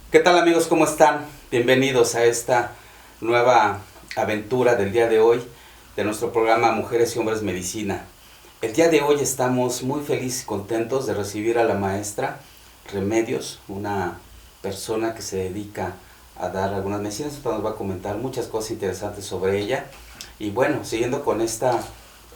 ¿Qué tal amigos? ¿Cómo están? Bienvenidos a esta nueva aventura del día de hoy de nuestro programa Mujeres y Hombres Medicina. El día de hoy estamos muy felices y contentos de recibir a la maestra Remedios, una persona que se dedica a dar algunas medicinas. Nos va a comentar muchas cosas interesantes sobre ella. Y bueno, siguiendo con esta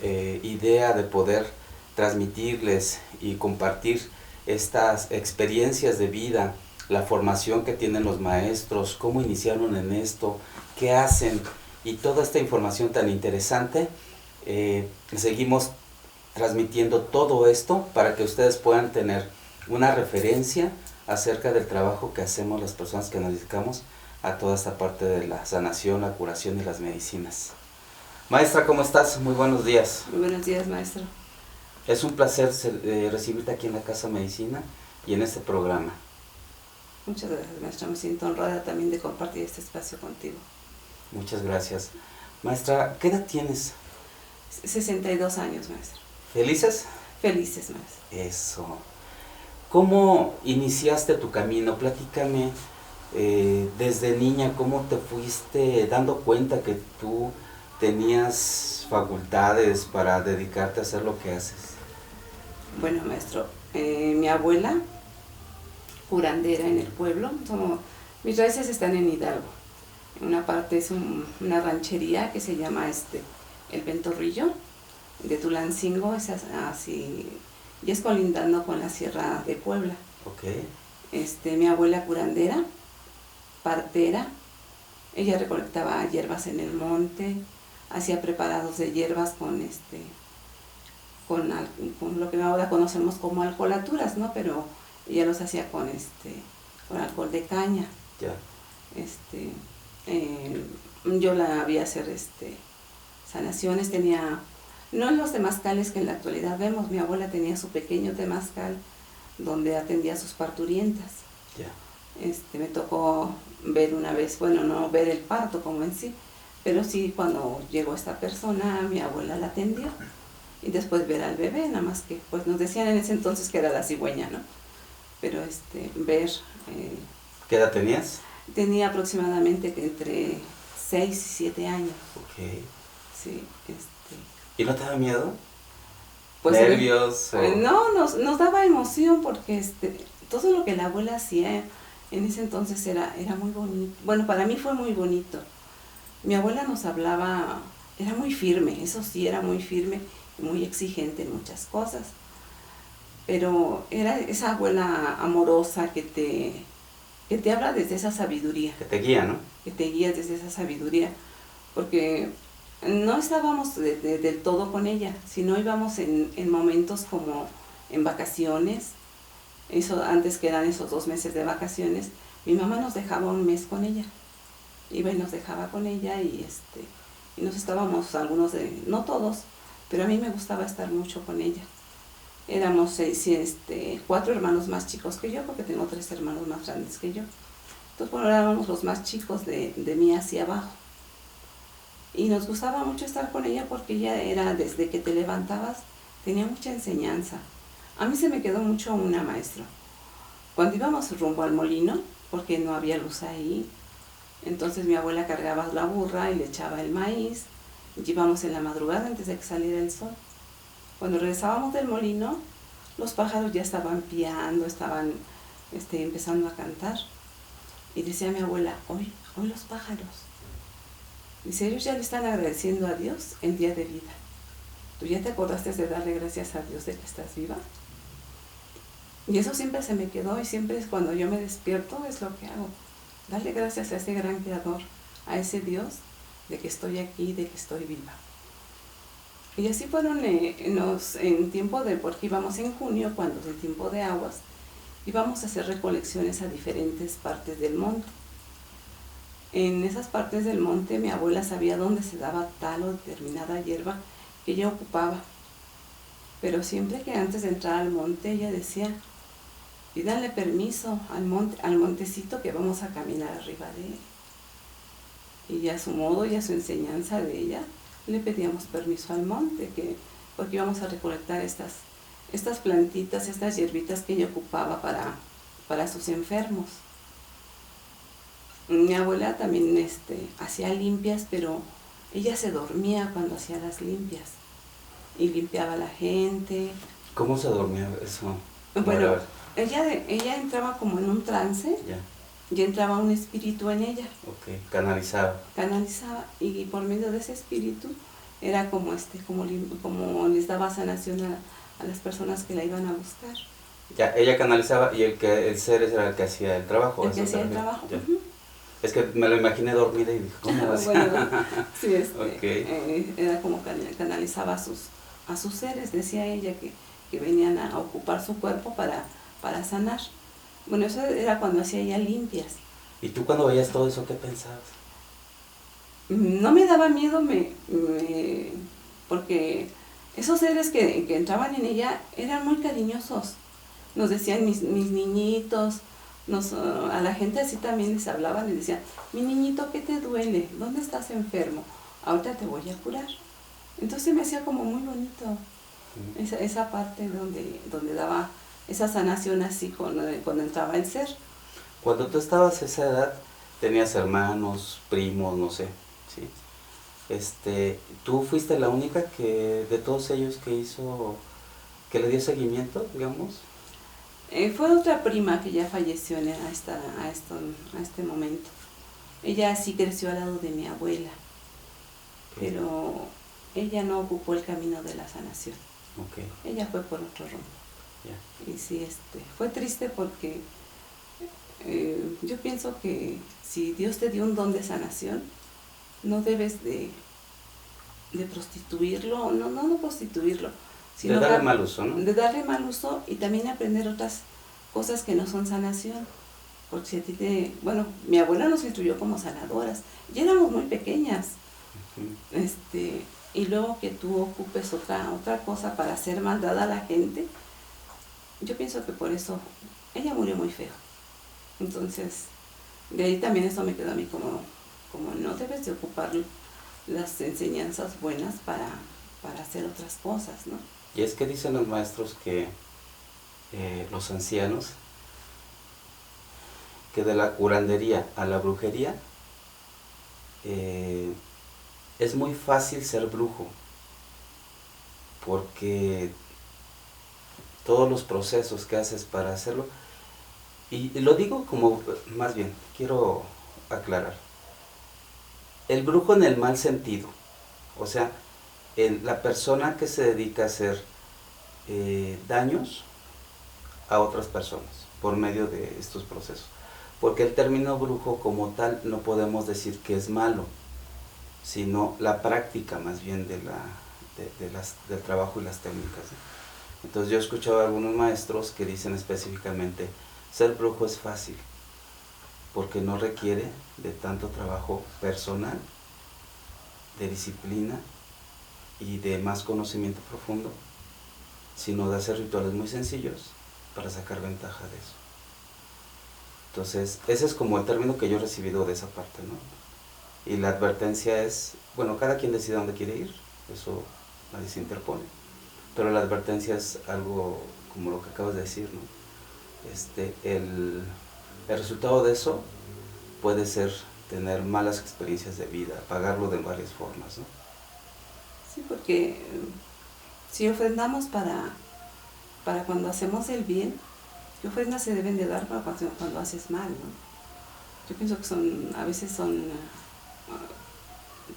idea de poder transmitirles y compartir estas experiencias de vida, la formación que tienen los maestros, cómo iniciaron en esto, qué hacen y toda esta información tan interesante, seguimos transmitiendo todo esto para que ustedes puedan tener una referencia acerca del trabajo que hacemos las personas que nos dedicamos a toda esta parte de la sanación, la curación y las medicinas. Maestra, ¿cómo estás? Muy buenos días. Muy buenos días, maestro. Es un placer recibirte aquí en la Casa Medicina y en este programa. Muchas gracias, maestra. Me siento honrada también de compartir este espacio contigo. Muchas gracias. Maestra, ¿qué edad tienes? 62 años, maestra. ¿Felices? Felices, maestra. Eso. ¿Cómo iniciaste tu camino? Platícame desde niña, ¿cómo te fuiste dando cuenta que tú tenías facultades para dedicarte a hacer lo que haces? Bueno, maestro, mi abuela, curandera en el pueblo, mis raíces están en Hidalgo. Una parte es una ranchería que se llama El Ventorrillo, de Tulancingo, es así, y es colindando con la Sierra de Puebla. Okay. Mi abuela curandera, partera, ella recolectaba hierbas en el monte, hacía preparados de hierbas con lo que ahora conocemos como alcoholaturas, ¿no? Pero ella los hacía con alcohol de caña. Ya. Yo la vi hacer sanaciones, tenía, no en los temazcales que en la actualidad vemos, mi abuela tenía su pequeño temazcal donde atendía a sus parturientas. Ya. Me tocó ver una vez, bueno, no ver el parto como en sí, pero sí cuando llegó esta persona, mi abuela la atendió. Y después ver al bebé, nada más que, pues nos decían en ese entonces que era la cigüeña, ¿no? Pero ver... ¿Qué edad tenías? Tenía aproximadamente entre 6 y 7 años. Ok. Sí, ¿Y no te da miedo? Pues, ¿nervios? No, nos daba emoción porque todo lo que la abuela hacía en ese entonces era muy bonito. Bueno, para mí fue muy bonito. Mi abuela nos hablaba, era muy firme, eso sí, era muy firme, muy exigente en muchas cosas. Pero era esa abuela amorosa que te habla desde esa sabiduría. Que te guía, ¿no? Que te guía desde esa sabiduría. Porque no estábamos del todo con ella, sino íbamos en momentos como en vacaciones, antes que eran esos 2 meses de vacaciones, mi mamá nos dejaba un mes con ella. Iba y nos dejaba con ella y nos estábamos algunos no todos, pero a mí me gustaba estar mucho con ella. Éramos 4 hermanos más chicos que yo, porque tengo 3 hermanos más grandes que yo. Entonces, bueno, éramos los más chicos de mí hacia abajo. Y nos gustaba mucho estar con ella porque ella era, desde que te levantabas, tenía mucha enseñanza. A mí se me quedó mucho una maestra. Cuando íbamos rumbo al molino, porque no había luz ahí, entonces mi abuela cargaba la burra y le echaba el maíz, y íbamos en la madrugada antes de que saliera el sol. Cuando regresábamos del molino, los pájaros ya estaban piando, estaban empezando a cantar. Y decía mi abuela, hoy los pájaros. Dice, ellos ya le están agradeciendo a Dios el día de vida. ¿Tú ya te acordaste de darle gracias a Dios de que estás viva? Y eso siempre se me quedó y siempre es cuando yo me despierto, es lo que hago. Darle gracias a ese gran creador, a ese Dios, de que estoy aquí, de que estoy viva. Y así fueron en tiempo porque íbamos en junio, cuando es el tiempo de aguas, íbamos a hacer recolecciones a diferentes partes del monte. En esas partes del monte mi abuela sabía dónde se daba tal o determinada hierba que ella ocupaba. Pero siempre que antes de entrar al monte ella decía, pídanle permiso al montecito que vamos a caminar arriba de él. Y a su modo y a su enseñanza de ella, le pedíamos permiso al monte, porque íbamos a recolectar estas plantitas, estas hierbitas que ella ocupaba para sus enfermos. Mi abuela también hacía limpias, pero ella se dormía cuando hacía las limpias y limpiaba a la gente. ¿Cómo se dormía eso? Bueno, ella entraba como en un trance. Ya. Y entraba un espíritu en ella. Ok, canalizaba. Canalizaba, y por medio de ese espíritu era como como les daba sanación a las personas que la iban a buscar. Ya, ella canalizaba y el ser era el que hacía el trabajo. El que hacía el trabajo. Es que me lo imaginé dormida y dije, ¿cómo va a ser? Bueno, sí, Okay. era como canalizaba a sus seres, decía ella que venían a ocupar su cuerpo para sanar. Bueno, eso era cuando hacía ella limpias. ¿Y tú cuando veías todo eso, qué pensabas? No me daba miedo, porque esos seres que entraban en ella eran muy cariñosos. Nos decían mis niñitos, a la gente así también les hablaban y decían, mi niñito, ¿qué te duele? ¿Dónde estás enfermo? Ahorita te voy a curar. Entonces me hacía como muy bonito esa parte donde daba esa sanación así cuando entraba el ser. Cuando tú estabas a esa edad, tenías hermanos, primos, no sé, ¿sí? ¿Tú fuiste la única que de todos ellos que le dio seguimiento, digamos? Fue otra prima que ya falleció a este momento. Ella sí creció al lado de mi abuela, pero ella no ocupó el camino de la sanación. Okay. Ella fue por otro rumbo. Yeah. Y sí, fue triste porque yo pienso que si Dios te dio un don de sanación, no debes de prostituirlo, no prostituirlo, sino de darle mal uso, ¿no? De darle mal uso y también aprender otras cosas que no son sanación. Porque si a ti bueno, mi abuela nos instruyó como sanadoras, y éramos muy pequeñas. Y luego que tú ocupes otra cosa para hacer maldad a la gente, yo pienso que por eso ella murió muy feo. Entonces, de ahí también eso me quedó a mí como no debes de ocupar las enseñanzas buenas para hacer otras cosas, ¿no? Y es que dicen los maestros que los ancianos, que de la curandería a la brujería es muy fácil ser brujo, porque todos los procesos que haces para hacerlo, y lo digo como, más bien, quiero aclarar, el brujo en el mal sentido, o sea, la persona que se dedica a hacer daños a otras personas por medio de estos procesos, porque el término brujo como tal no podemos decir que es malo, sino la práctica más bien del trabajo y las técnicas. Entonces yo he escuchado a algunos maestros que dicen específicamente, ser brujo es fácil, porque no requiere de tanto trabajo personal, de disciplina y de más conocimiento profundo, sino de hacer rituales muy sencillos para sacar ventaja de eso. Entonces, ese es como el término que yo he recibido de esa parte, ¿no? Y la advertencia es, bueno, cada quien decide dónde quiere ir, eso nadie se interpone, pero la advertencia es algo como lo que acabas de decir, ¿no? El resultado de eso puede ser tener malas experiencias de vida, pagarlo de varias formas, ¿no? Sí, porque si ofrendamos para cuando hacemos el bien, ¿qué ofrendas se deben de dar para cuando haces mal, no? Yo pienso que a veces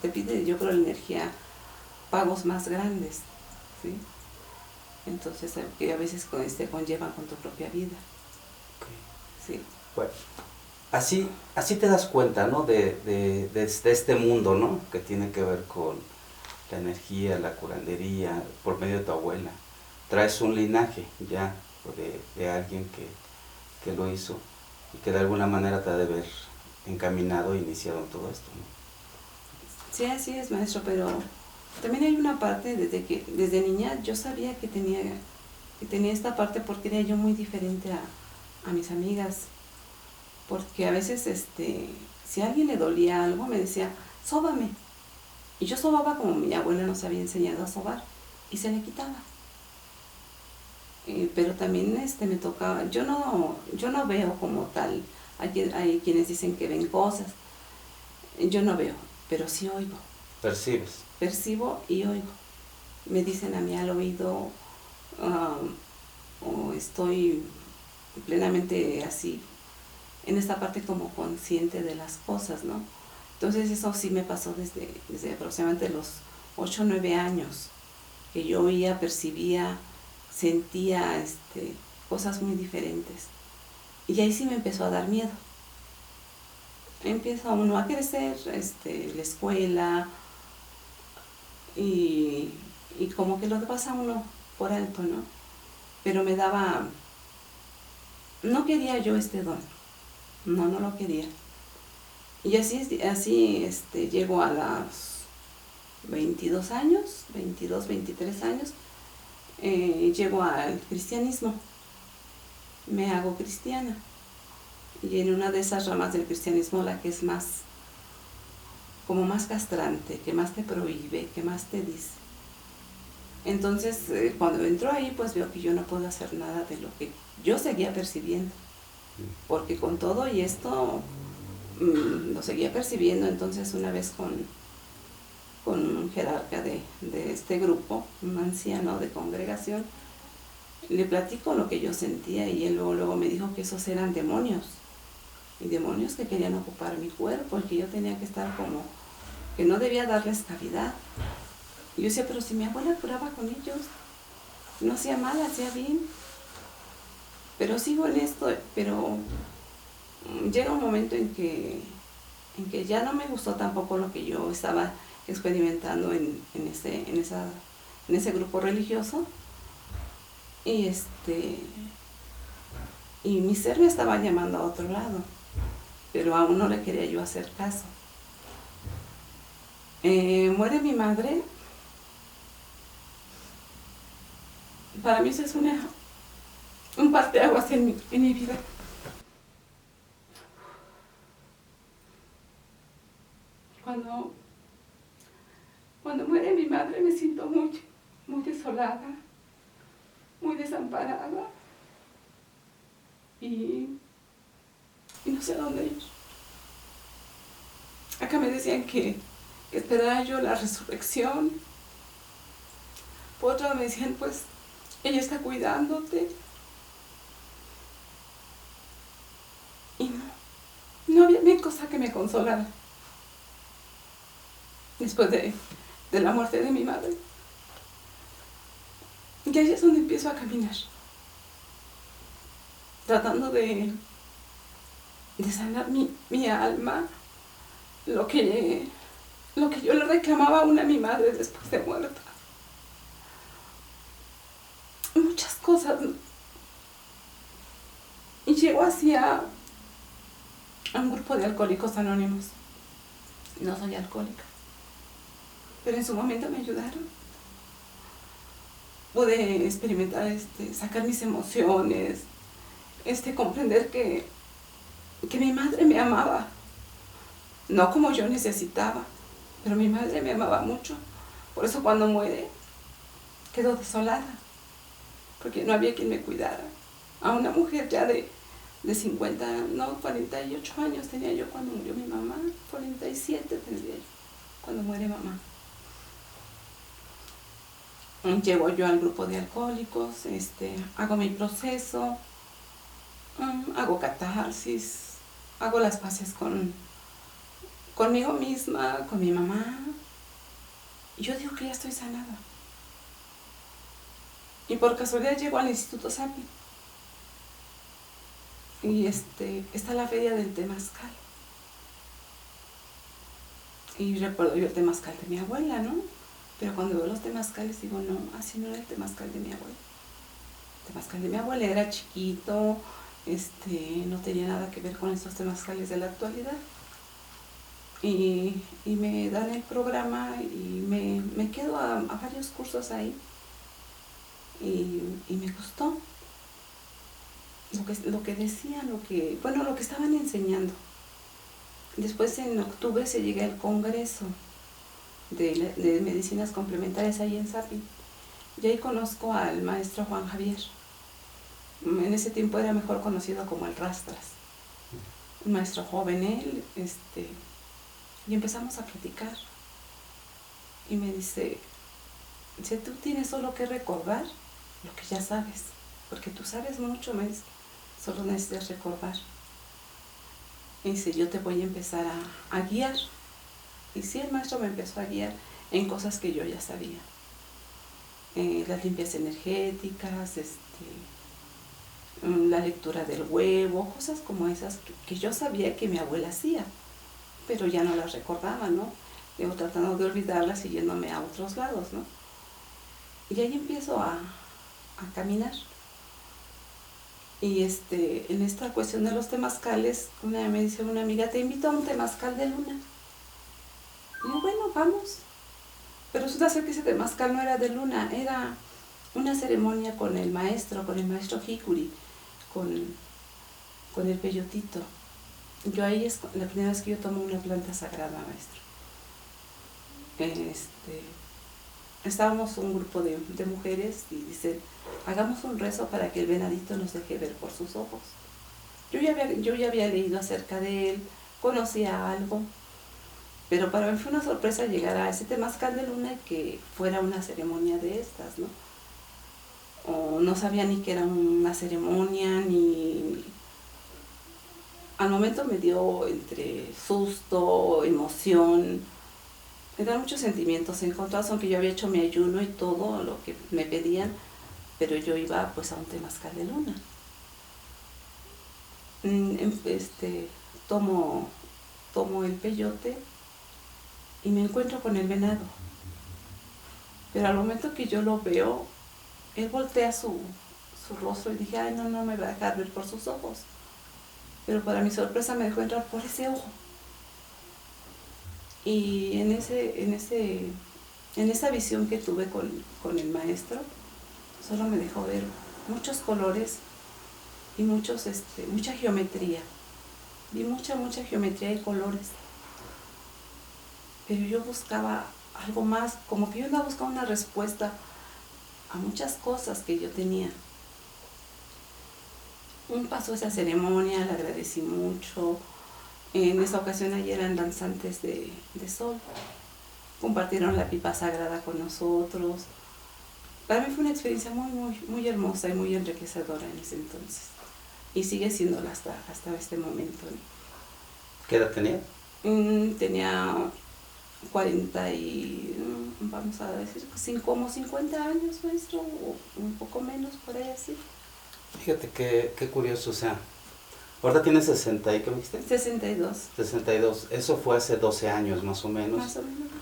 te pide, yo creo, la energía, pagos más grandes, ¿sí? Entonces, que a veces conllevan con tu propia vida. Okay. Sí. Bueno, así te das cuenta, ¿no? De este mundo, ¿no? Que tiene que ver con la energía, la curandería, por medio de tu abuela. Traes un linaje ya de alguien que lo hizo y que de alguna manera te ha de haber encaminado e iniciado en todo esto, ¿no? Sí, así es, maestro, pero también hay una parte desde niña yo sabía que tenía esta parte, porque era yo muy diferente a mis amigas, porque a veces si a alguien le dolía algo me decía, sóbame, y yo sobaba como mi abuela nos había enseñado a sobar, y se le quitaba. Pero también me tocaba, yo no veo como tal Hay quienes dicen que ven cosas. Yo no veo, pero sí oigo. ¿Percibes? Percibo y oigo. Me dicen a mí al oído, o estoy plenamente así, en esta parte como consciente de las cosas, ¿no? Entonces eso sí me pasó desde aproximadamente los 8 o 9 años, que yo oía, percibía, sentía cosas muy diferentes. Y ahí sí me empezó a dar miedo. Empieza uno a crecer, la escuela, y como que lo pasa uno por alto, ¿no? Pero me daba, no quería yo este don, no lo quería. Y así llego a los 22 años, 22, 23 años, llego al cristianismo, me hago cristiana. Y en una de esas ramas del cristianismo, la que es más, como más castrante, que más te prohíbe, que más te dice. Entonces, cuando entro ahí, pues veo que yo no puedo hacer nada de lo que yo seguía percibiendo. Porque con todo y esto, lo seguía percibiendo. Entonces, una vez con un jerarca de este grupo, un anciano de congregación, le platico lo que yo sentía y él luego me dijo que esos eran demonios. Y demonios que querían ocupar mi cuerpo, y que yo tenía que estar como, que no debía darles cavidad. Y yo decía, pero si mi abuela curaba con ellos, no hacía mal, hacía bien. Pero sigo en esto, pero llega un momento en que ya no me gustó tampoco lo que yo estaba experimentando en ese grupo religioso. Y y mi ser me estaba llamando a otro lado, pero aún no le quería yo hacer caso. Muere mi madre. Para mí eso es un parteaguas en mi vida. Cuando muere mi madre me siento muy desolada, muy desamparada, y no sé a dónde ir. Acá me decían que esperara yo la resurrección. Por otro lado me decían, pues, ella está cuidándote. Y no había ni cosa que me consolara. Después de la muerte de mi madre. Y ahí es donde empiezo a caminar. Tratando de sanar mi alma. Lo que yo le reclamaba aún a mi madre después de muerta. Muchas cosas. Y llego hacia un grupo de alcohólicos anónimos. No soy alcohólica, pero en su momento me ayudaron. Pude experimentar, sacar mis emociones, comprender que mi madre me amaba, no como yo necesitaba, pero mi madre me amaba mucho. Por eso cuando muere, quedo desolada, porque no había quien me cuidara. A una mujer ya de 48 años tenía yo cuando murió mi mamá, 47 tendría yo cuando muere mamá. Llego yo al grupo de alcohólicos, hago mi proceso, hago catarsis, hago las paces conmigo misma, con mi mamá. Y yo digo que ya estoy sanada. Y por casualidad llego al Instituto Sapi. Y está la feria del temazcal. Y recuerdo yo el temazcal de mi abuela, ¿no? Pero cuando veo los temazcales digo, no, así no era el temazcal de mi abuela. El temazcal de mi abuela era chiquito, no tenía nada que ver con estos temazcales de la actualidad. Y me dan el programa y me quedo a varios cursos ahí. Y me gustó lo que decían, lo que estaban enseñando. Después en octubre se llega el congreso de medicinas complementarias ahí en Sapi. Y ahí conozco al maestro Juan Javier. En ese tiempo era mejor conocido como el Rastras. un maestro joven él, y empezamos a platicar. Y me dice, si tú tienes solo que recordar lo que ya sabes, porque tú sabes mucho, me dice, solo necesitas recordar. Y dice, yo te voy a empezar a guiar. Y sí, el maestro me empezó a guiar en cosas que yo ya sabía. Las limpias energéticas, la lectura del huevo, cosas como esas que yo sabía que mi abuela hacía, pero ya no las recordaba, ¿no? Yo tratando de olvidarlas y yéndome a otros lados, ¿no? Y ahí empiezo a caminar. Y en esta cuestión de los temazcales, me dice una amiga, te invito a un temazcal de luna. Y yo, bueno, vamos. Pero resulta ser que ese temazcal no era de luna, era una ceremonia con el maestro Hikuri, con el peyotito. Yo ahí es la primera vez que yo tomo una planta sagrada, maestro. Estábamos un grupo de mujeres y dicen, hagamos un rezo para que el venadito nos deje ver por sus ojos. Yo ya había leído acerca de él, conocía algo, pero para mí fue una sorpresa llegar a ese temazcal de luna y que fuera una ceremonia de estas, ¿no? O no sabía ni que era una ceremonia, ni... Al momento me dio entre susto, emoción, eran muchos sentimientos encontrados, aunque yo había hecho mi ayuno y todo lo que me pedían, pero yo iba pues a un temazcal de luna. Tomo el peyote y me encuentro con el venado. Pero al momento que yo lo veo, él voltea su rostro y dije, ay, no me va a dejar ver por sus ojos. Pero para mi sorpresa me dejó entrar por ese ojo. Y en esa visión que tuve con el maestro, solo me dejó ver muchos colores y mucha geometría. Vi mucha geometría y colores. Pero yo buscaba algo más, como que yo andaba buscando una respuesta a muchas cosas que yo tenía. Pasó esa ceremonia, le agradecí mucho. En esa ocasión allí eran danzantes de sol. Compartieron la pipa sagrada con nosotros. Para mí fue una experiencia muy hermosa y muy enriquecedora en ese entonces. Y sigue siéndola hasta este momento. ¿Qué edad tenía? Tenía 40 y, vamos a decir, como 50 años, maestro, o un poco menos, por ahí así. Fíjate qué curioso, o sea, ahorita tienes 60 y ¿qué me dijiste? 62. 62, eso fue hace 12 años más o menos. Más o menos.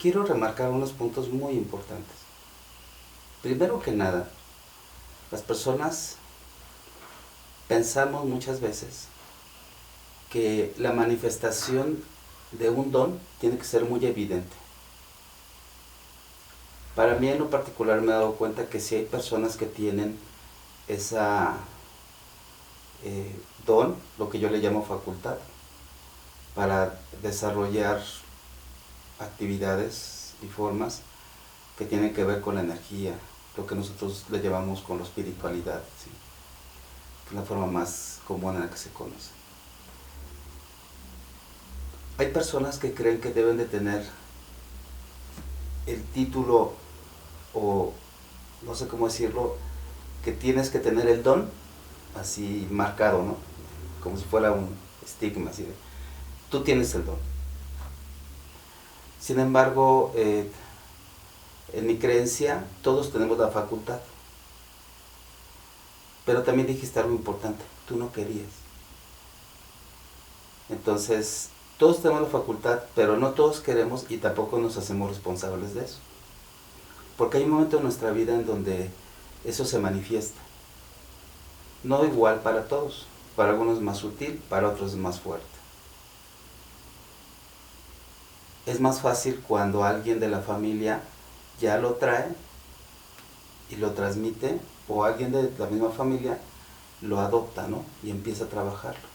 Quiero remarcar unos puntos muy importantes. Primero que nada, las personas pensamos muchas veces que la manifestación de un don tiene que ser muy evidente. Para mí en lo particular me he dado cuenta que sí hay personas que tienen esa don, lo que yo le llamo facultad, para desarrollar actividades y formas que tienen que ver con la energía, lo que nosotros le llamamos con la espiritualidad, ¿sí? Que es la forma más común en la que se conoce. Hay personas que creen que deben de tener el título, o no sé cómo decirlo, que tienes que tener el don así marcado, ¿no? Como si fuera un estigma, así de, tú tienes el don. Sin embargo, en mi creencia, todos tenemos la facultad. Pero también dijiste algo importante, tú no querías. Entonces, todos tenemos la facultad, pero no todos queremos y tampoco nos hacemos responsables de eso. Porque hay un momento en nuestra vida en donde eso se manifiesta. No igual para todos. Para algunos es más sutil, para otros es más fuerte. Es más fácil cuando alguien de la familia ya lo trae y lo transmite, o alguien de la misma familia lo adopta, ¿no? Y empieza a trabajarlo.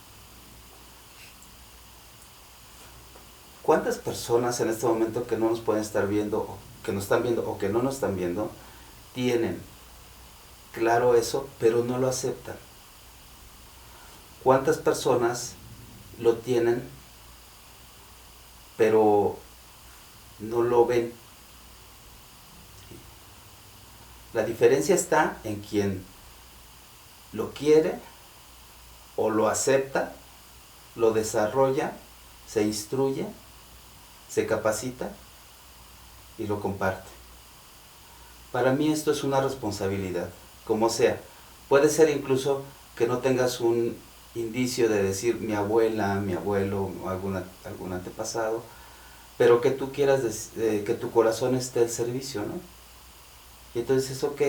¿Cuántas personas en este momento que no nos pueden estar viendo, o que nos están viendo, o que no nos están viendo, tienen claro eso, pero no lo aceptan. ¿Cuántas personas lo tienen, pero no lo ven? La diferencia está en quien lo quiere o lo acepta, lo desarrolla, se instruye, se capacita y lo comparte. Para mí esto es una responsabilidad, como sea. Puede ser incluso que no tengas un indicio de decir mi abuela, mi abuelo o algún antepasado, pero que tú quieras que tu corazón esté al servicio, ¿no? Y entonces es ok,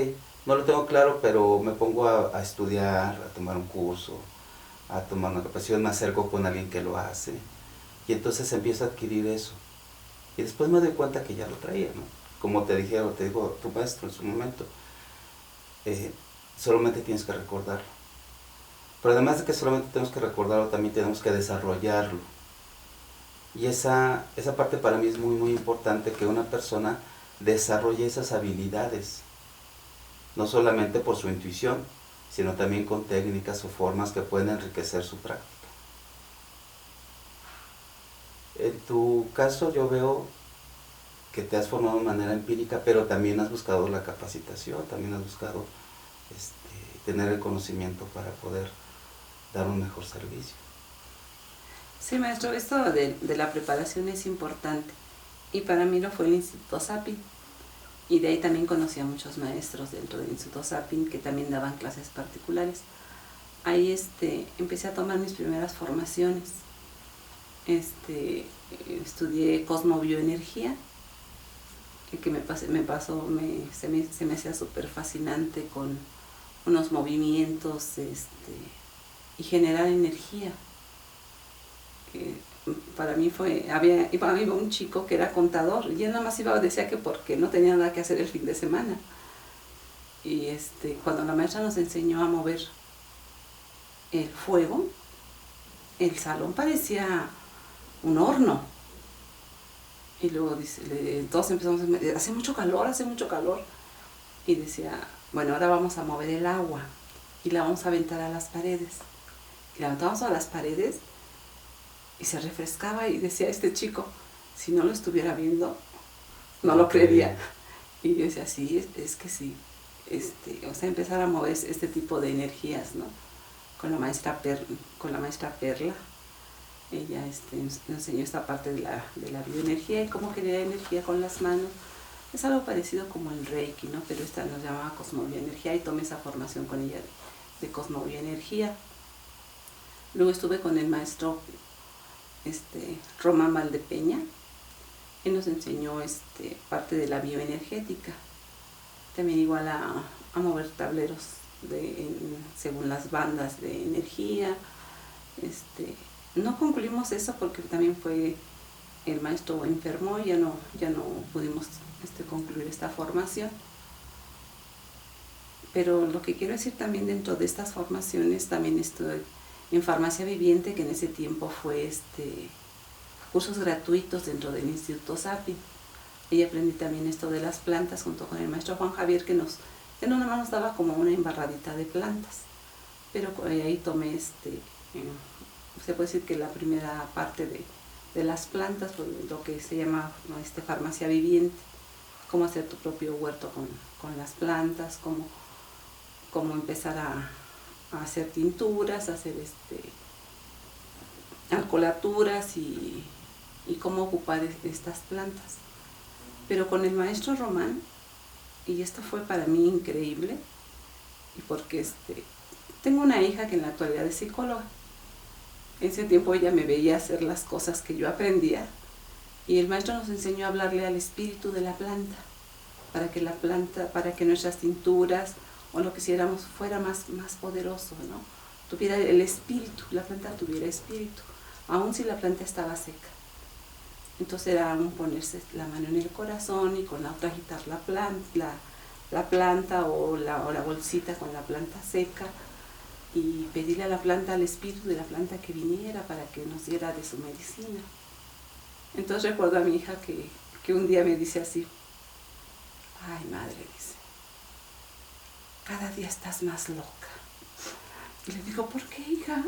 no lo tengo claro, pero me pongo a estudiar, a tomar un curso, a tomar una capacitación, me acerco con alguien que lo hace, y entonces empiezo a adquirir eso. Y después me doy cuenta que ya lo traía, ¿no? Como te digo tu maestro en su momento, solamente tienes que recordarlo. Pero además de que solamente tenemos que recordarlo, también tenemos que desarrollarlo. Y esa parte para mí es muy, muy importante, que una persona desarrolle esas habilidades. No solamente por su intuición, sino también con técnicas o formas que pueden enriquecer su práctica. En tu caso yo veo que te has formado de manera empírica, pero también has buscado la capacitación, también has buscado tener el conocimiento para poder dar un mejor servicio. Sí, maestro, esto de la preparación es importante. Y para mí lo fue el Instituto Sapin. Y de ahí también conocí a muchos maestros dentro del Instituto Sapin que también daban clases particulares. Ahí empecé a tomar mis primeras formaciones. Estudié cosmobioenergía, que se me hacía súper fascinante, con unos movimientos y generar energía. Para mí iba un chico que era contador y él nada más decía que porque no tenía nada que hacer el fin de semana. Y cuando la maestra nos enseñó a mover el fuego, el salón parecía un horno. Y luego todos empezamos a decir, hace mucho calor. Y decía, bueno, ahora vamos a mover el agua y la vamos a aventar a las paredes. Y la aventamos a las paredes y se refrescaba, y decía este chico, si no lo estuviera viendo, no lo creería. Y yo decía, sí, es que sí. Empezar a mover este tipo de energías, ¿no? Con la maestra Perla. Ella nos enseñó esta parte de la bioenergía y cómo generar energía con las manos. Es algo parecido como el Reiki, ¿no? Pero esta nos llamaba cosmobioenergía, y tomé esa formación con ella de cosmobioenergía. Luego estuve con el maestro Román Valdepeña. Él nos enseñó parte de la bioenergética. También igual a mover tableros según las bandas de energía. No concluimos eso porque también el maestro enfermó y ya no pudimos concluir esta formación. Pero lo que quiero decir también, dentro de estas formaciones también estuve en farmacia viviente, que en ese tiempo fue cursos gratuitos dentro del Instituto Sapin. Y aprendí también esto de las plantas junto con el maestro Juan Javier, que no nada más nos daba como una embarradita de plantas. Pero ahí tomé se puede decir que la primera parte de las plantas, lo que se llama, ¿no?, farmacia viviente, cómo hacer tu propio huerto con las plantas, cómo empezar a hacer tinturas, hacer alcoholaturas y cómo ocupar estas plantas. Pero con el maestro Román, y esto fue para mí increíble, y porque tengo una hija que en la actualidad es psicóloga. En ese tiempo ella me veía hacer las cosas que yo aprendía, y el maestro nos enseñó a hablarle al espíritu de la planta, para que nuestras tinturas o lo que hiciéramos fuera más poderoso, ¿no? Tuviera el espíritu, la planta tuviera espíritu, aun si la planta estaba seca. Entonces era ponerse la mano en el corazón y con la otra agitar la planta o la bolsita con la planta seca, y pedirle a la planta, al espíritu de la planta, que viniera para que nos diera de su medicina. Entonces recuerdo a mi hija que un día me dice así, ay madre, dice, cada día estás más loca. Y le digo, ¿por qué, hija?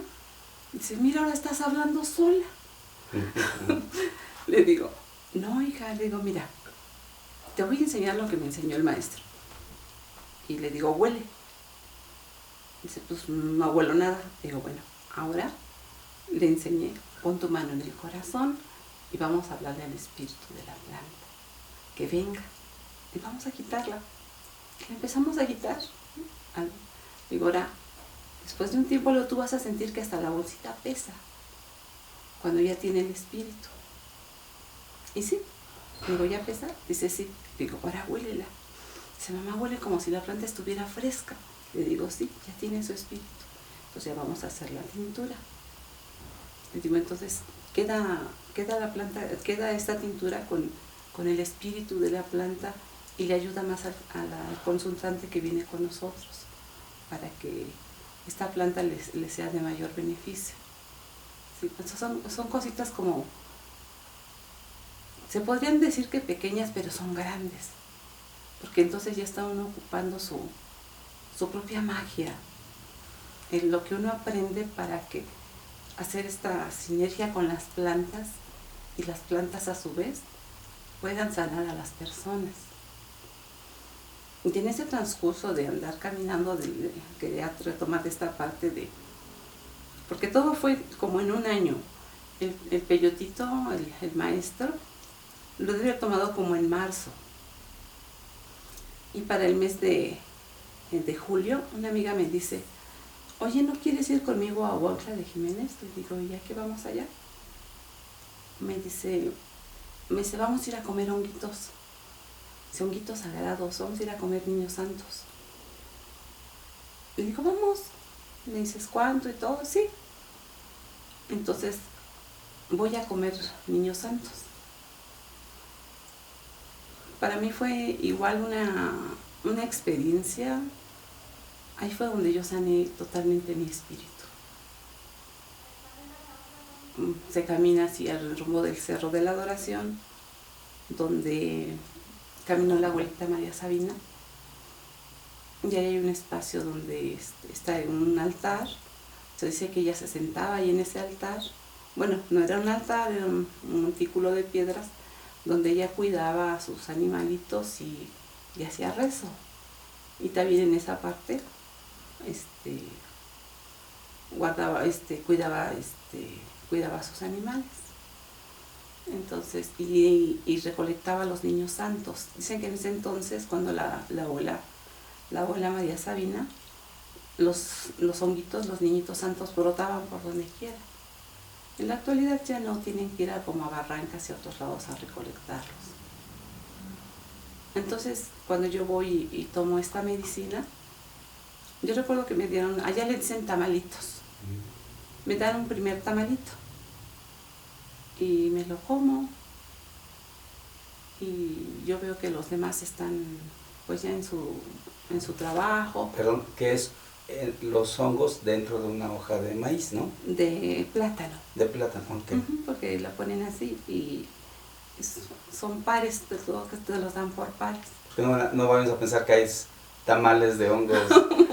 Dice, mira, ahora estás hablando sola. Le digo, no, hija, le digo, mira, te voy a enseñar lo que me enseñó el maestro. Y le digo, huele. Dice, pues no huelo nada. Digo, bueno, ahora le enseñé, pon tu mano en el corazón y vamos a hablarle al espíritu de la planta. Que venga. Y vamos a quitarla. Y empezamos a quitar. Digo, ahora, después de un tiempo tú vas a sentir que hasta la bolsita pesa. Cuando ya tiene el espíritu. Y sí, digo, ¿ya pesa? Dice, sí. Digo, ahora huélela. Dice, mamá, huele como si la planta estuviera fresca. Le digo, sí, ya tiene su espíritu. Entonces ya vamos a hacer la tintura. Le digo, entonces queda la planta, queda esta tintura con el espíritu de la planta y le ayuda más al consultante que viene con nosotros para que esta planta le sea de mayor beneficio. Sí, pues son cositas como, se podrían decir que pequeñas, pero son grandes, porque entonces ya está uno ocupando su propia magia, en lo que uno aprende para que hacer esta sinergia con las plantas y las plantas a su vez puedan sanar a las personas. Y en ese transcurso de andar caminando, quería retomar de esta parte porque todo fue como en un año. El peyotito, el maestro, lo debe haber tomado como en marzo. Y para el mes de julio, una amiga me dice, oye, ¿no quieres ir conmigo a Huautla de Jiménez? Le digo, ¿ya que vamos allá? Me dice, vamos a ir a comer honguitos. Dice, honguitos sagrados, vamos a ir a comer niños santos. Le digo, vamos. Me dices, ¿cuánto y todo? Sí. Entonces, voy a comer niños santos. Para mí fue igual una experiencia. Ahí fue donde yo sané totalmente mi espíritu. Se camina hacia el rumbo del Cerro de la Adoración, donde caminó la abuelita María Sabina. Y ahí hay un espacio donde está en un altar. Se dice que ella se sentaba ahí en ese altar. Bueno, no era un altar, era un montículo de piedras donde ella cuidaba a sus animalitos y hacía rezo. Y también en esa parte cuidaba a sus animales. Entonces, y recolectaba a los niños santos. Dicen que en ese entonces, cuando la abuela María Sabina, los honguitos, los niñitos santos brotaban por donde quiera. En la actualidad ya no, tienen que ir como a barrancas y a otros lados a recolectarlos. Entonces, cuando yo voy y tomo esta medicina, yo recuerdo que me dieron, allá le dicen tamalitos. Me dan un primer tamalito y me lo como y yo veo que los demás están pues ya en su trabajo. Perdón, ¿qué es los hongos dentro de una hoja de maíz, no? De plátano. De plátano, ok. Porque la ponen así y son pares, te los dan por pares. No vamos a pensar que hay tamales de hongos.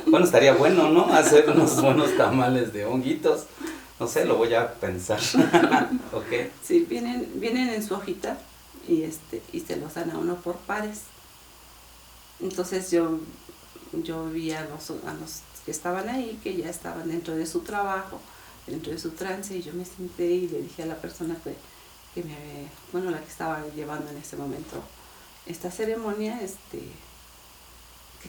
Bueno, estaría bueno, ¿no? Hacer unos buenos tamales de honguitos. No sé, lo voy a pensar. Ok. Sí, vienen en su hojita y se los dan a uno por pares. Entonces yo vi a los que estaban ahí, que ya estaban dentro de su trabajo, dentro de su trance, y yo me senté y le dije a la persona la que estaba llevando en ese momento esta ceremonia,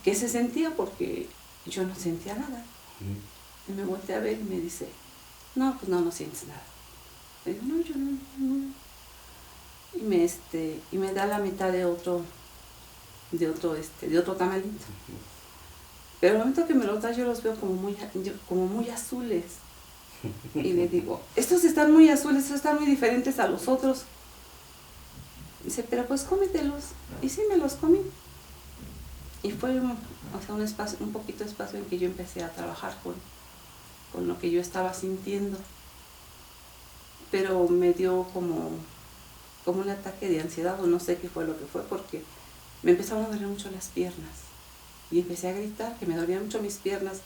que se sentía, porque yo no sentía nada. Y me volteé a ver y me dice, no, pues no sientes nada. Le digo, no, yo no. Y me da la mitad de otro tamalito. Pero al momento que me lo da, yo los veo como muy azules. Y le digo, estos están muy azules, estos están muy diferentes a los otros. Dice, pero pues cómetelos. Y sí, me los comí. Y fue un poquito de espacio en que yo empecé a trabajar con lo que yo estaba sintiendo. Pero me dio como un ataque de ansiedad, o no sé qué fue lo que fue, porque me empezaron a doler mucho las piernas Y empecé a gritar que me dolían mucho mis piernas,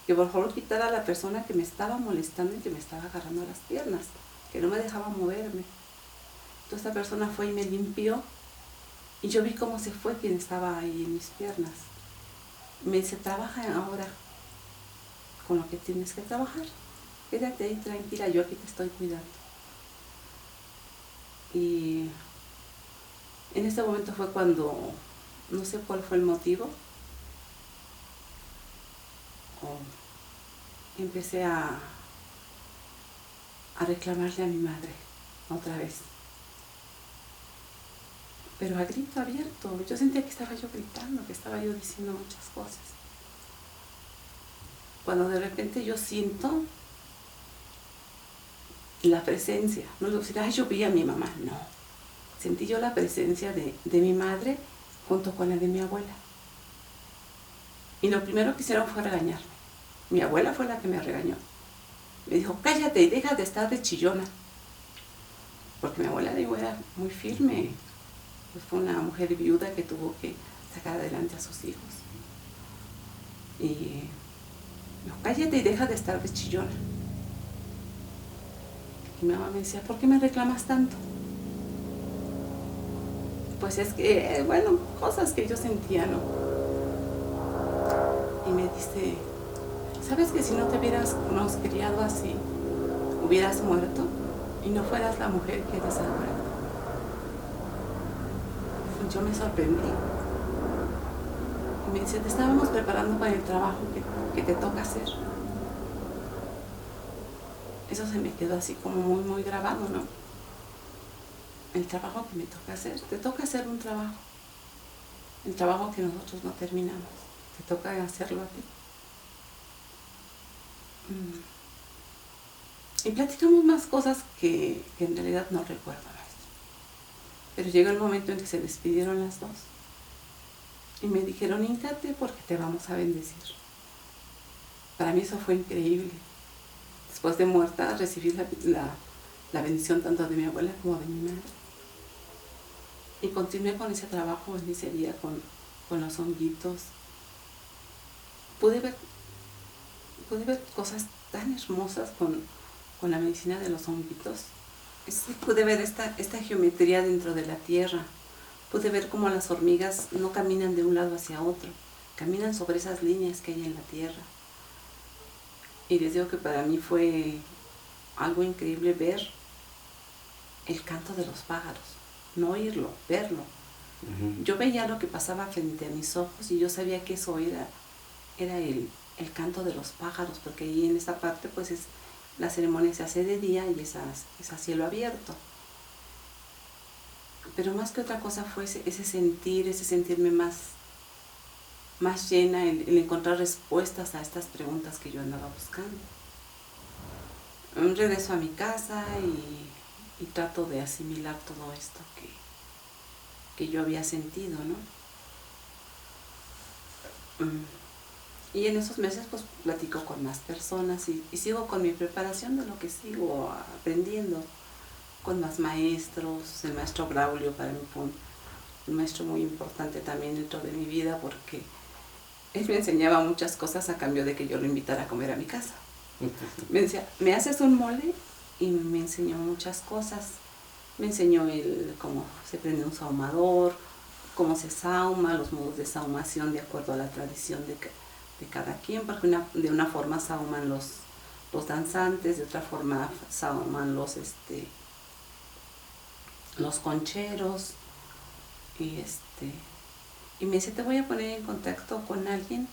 que por favor quitara a la persona que me estaba molestando y que me estaba agarrando las piernas, que no me dejaba moverme. Entonces esta persona fue y me limpió y yo vi cómo se fue quien estaba ahí en mis piernas. Me dice, trabaja ahora con lo que tienes que trabajar. Quédate ahí tranquila, yo aquí te estoy cuidando. Y en ese momento fue cuando, no sé cuál fue el motivo, empecé a reclamarle a mi madre otra vez. Pero a grito abierto. Yo sentía que estaba yo gritando, que estaba yo diciendo muchas cosas. Cuando de repente yo siento la presencia, no le voy a decir, ay, yo vi a mi mamá, no. Sentí yo la presencia de mi madre junto con la de mi abuela. Y lo primero que hicieron fue regañarme. Mi abuela fue la que me regañó. Me dijo, cállate y deja de estar de chillona. Porque mi abuela, digo, era muy firme. Pues fue una mujer viuda que tuvo que sacar adelante a sus hijos. Y me dijo, cállate y deja de estar de chillona. Y mi mamá me decía, ¿por qué me reclamas tanto? Pues es que, bueno, cosas que yo sentía, ¿no? Y me dice, ¿sabes que si no te hubiéramos criado así, hubieras muerto y no fueras la mujer que eres ahora? Yo me sorprendí. Y me dice, te estábamos preparando para el trabajo que te toca hacer. Eso se me quedó así como muy, muy grabado, ¿no? El trabajo que me toca hacer. Te toca hacer un trabajo. El trabajo que nosotros no terminamos. Te toca hacerlo a ti. Y platicamos más cosas que en realidad no recuerdo, maestro. Pero llegó el momento en que se despidieron las dos. Y me dijeron, híncate porque te vamos a bendecir. Para mí eso fue increíble. Después de muerta recibí la bendición tanto de mi abuela como de mi madre. Y continué con ese trabajo en ese día con los honguitos. Pude ver cosas tan hermosas con la medicina de los honguitos. Pude ver esta geometría dentro de la tierra. Pude ver cómo las hormigas no caminan de un lado hacia otro, caminan sobre esas líneas que hay en la tierra. Y les digo que para mí fue algo increíble ver el canto de los pájaros, no oírlo, verlo. Yo veía lo que pasaba frente a mis ojos y yo sabía que eso era el canto de los pájaros, porque ahí en esa parte pues la ceremonia se hace de día y es a cielo abierto. Pero más que otra cosa fue ese sentirme más llena, el encontrar respuestas a estas preguntas que yo andaba buscando. Regreso a mi casa y trato de asimilar todo esto que yo había sentido, ¿no? Y en esos meses pues platico con más personas y sigo con mi preparación de lo que sigo aprendiendo, con más maestros. El maestro Braulio para mí fue un maestro muy importante también dentro de mi vida, porque él me enseñaba muchas cosas a cambio de que yo lo invitara a comer a mi casa. Me decía, ¿me haces un mole? Y me enseñó muchas cosas. Me enseñó cómo se prende un sahumador, cómo se sauma, los modos de sahumación de acuerdo a la tradición de cada quien, porque de una forma sahuman los danzantes, de otra forma sahuman los concheros, y me dice, te voy a poner en contacto con alguien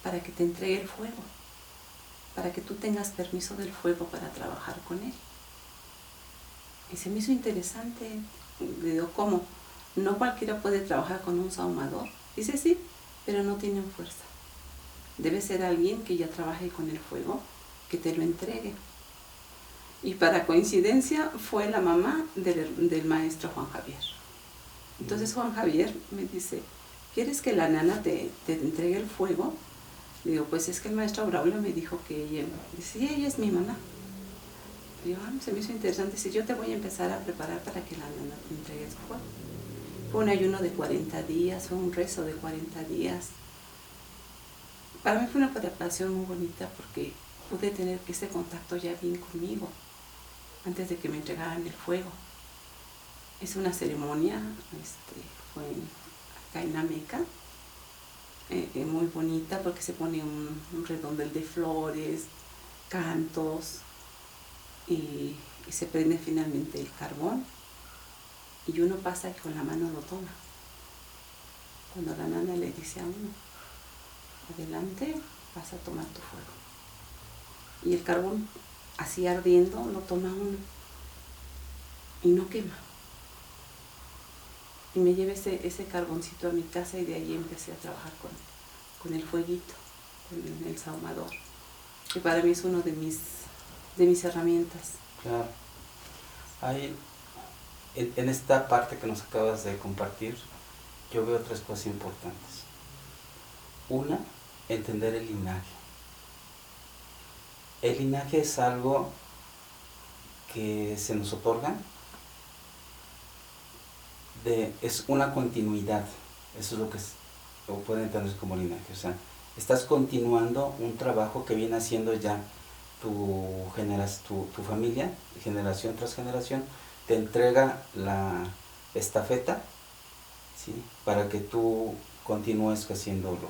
para que te entregue el fuego, para que tú tengas permiso del fuego para trabajar con él. Y se me hizo interesante. Le digo, ¿cómo? No cualquiera puede trabajar con un sahumador. Dice, sí, pero no tienen fuerza. Debe ser alguien que ya trabaje con el fuego, que te lo entregue. Y para coincidencia fue la mamá del maestro Juan Javier. Entonces Juan Javier me dice, ¿quieres que la nana te entregue el fuego? Le digo, pues es que el maestro Braulio me dijo que ella... Dice, sí, ella es mi mamá. Le digo, se me hizo interesante. Dice, yo te voy a empezar a preparar para que la nana te entregue el fuego. Fue un ayuno de 40 días, fue un rezo de 40 días. Para mí fue una preparación muy bonita porque pude tener ese contacto ya bien conmigo antes de que me entregaran el fuego. Es una ceremonia, fue acá en Ameca, muy bonita porque se pone un redondel de flores, cantos y se prende finalmente el carbón y uno pasa y con la mano lo toma. Cuando la nana le dice a uno, adelante, vas a tomar tu fuego. Y el carbón, así ardiendo, lo toma uno y no quema. Y me llevé ese carboncito a mi casa y de ahí empecé a trabajar con el fueguito, con el sahumador, que para mí es uno de mis herramientas. Claro. Hay, en esta parte que nos acabas de compartir, yo veo tres cosas importantes. Una, entender el linaje. El linaje es algo que se nos otorga, es una continuidad, eso es lo que o pueden entender como linaje, o sea, estás continuando un trabajo que viene haciendo ya tu familia, generación tras generación, te entrega la estafeta, ¿sí? Para que tú continúes haciendo lo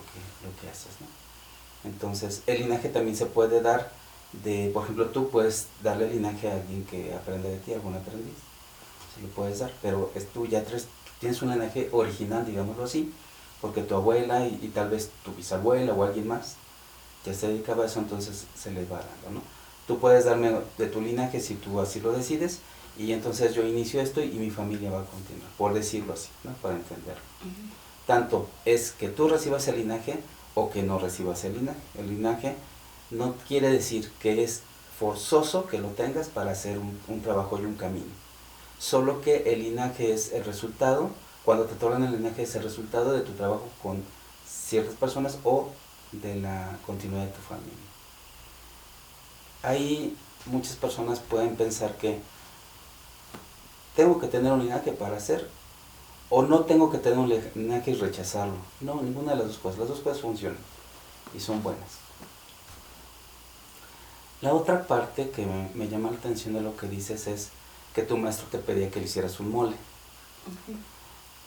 que haces, ¿no? Entonces, el linaje también se puede dar por ejemplo, tú puedes darle linaje a alguien que aprende de ti, algún aprendiz, se lo puedes dar, pero tú ya tienes un linaje original, digámoslo así, porque tu abuela y tal vez tu bisabuela o alguien más ya se dedicaba a eso, entonces se les va dando, ¿no? Tú puedes darme de tu linaje si tú así lo decides, y entonces yo inicio esto y mi familia va a continuar, por decirlo así, ¿no? Para entenderlo. Tanto es que tú recibas el linaje o que no recibas el linaje. El linaje no quiere decir que es forzoso que lo tengas para hacer un trabajo y un camino. Solo que el linaje es el resultado, cuando te otorgan el linaje es el resultado de tu trabajo con ciertas personas o de la continuidad de tu familia. Ahí muchas personas pueden pensar que tengo que tener un linaje para hacer, o no tengo que tener un linaje y rechazarlo. No, ninguna de las dos cosas. Las dos cosas funcionan y son buenas. La otra parte que me llama la atención de lo que dices es que tu maestro te pedía que le hicieras un mole.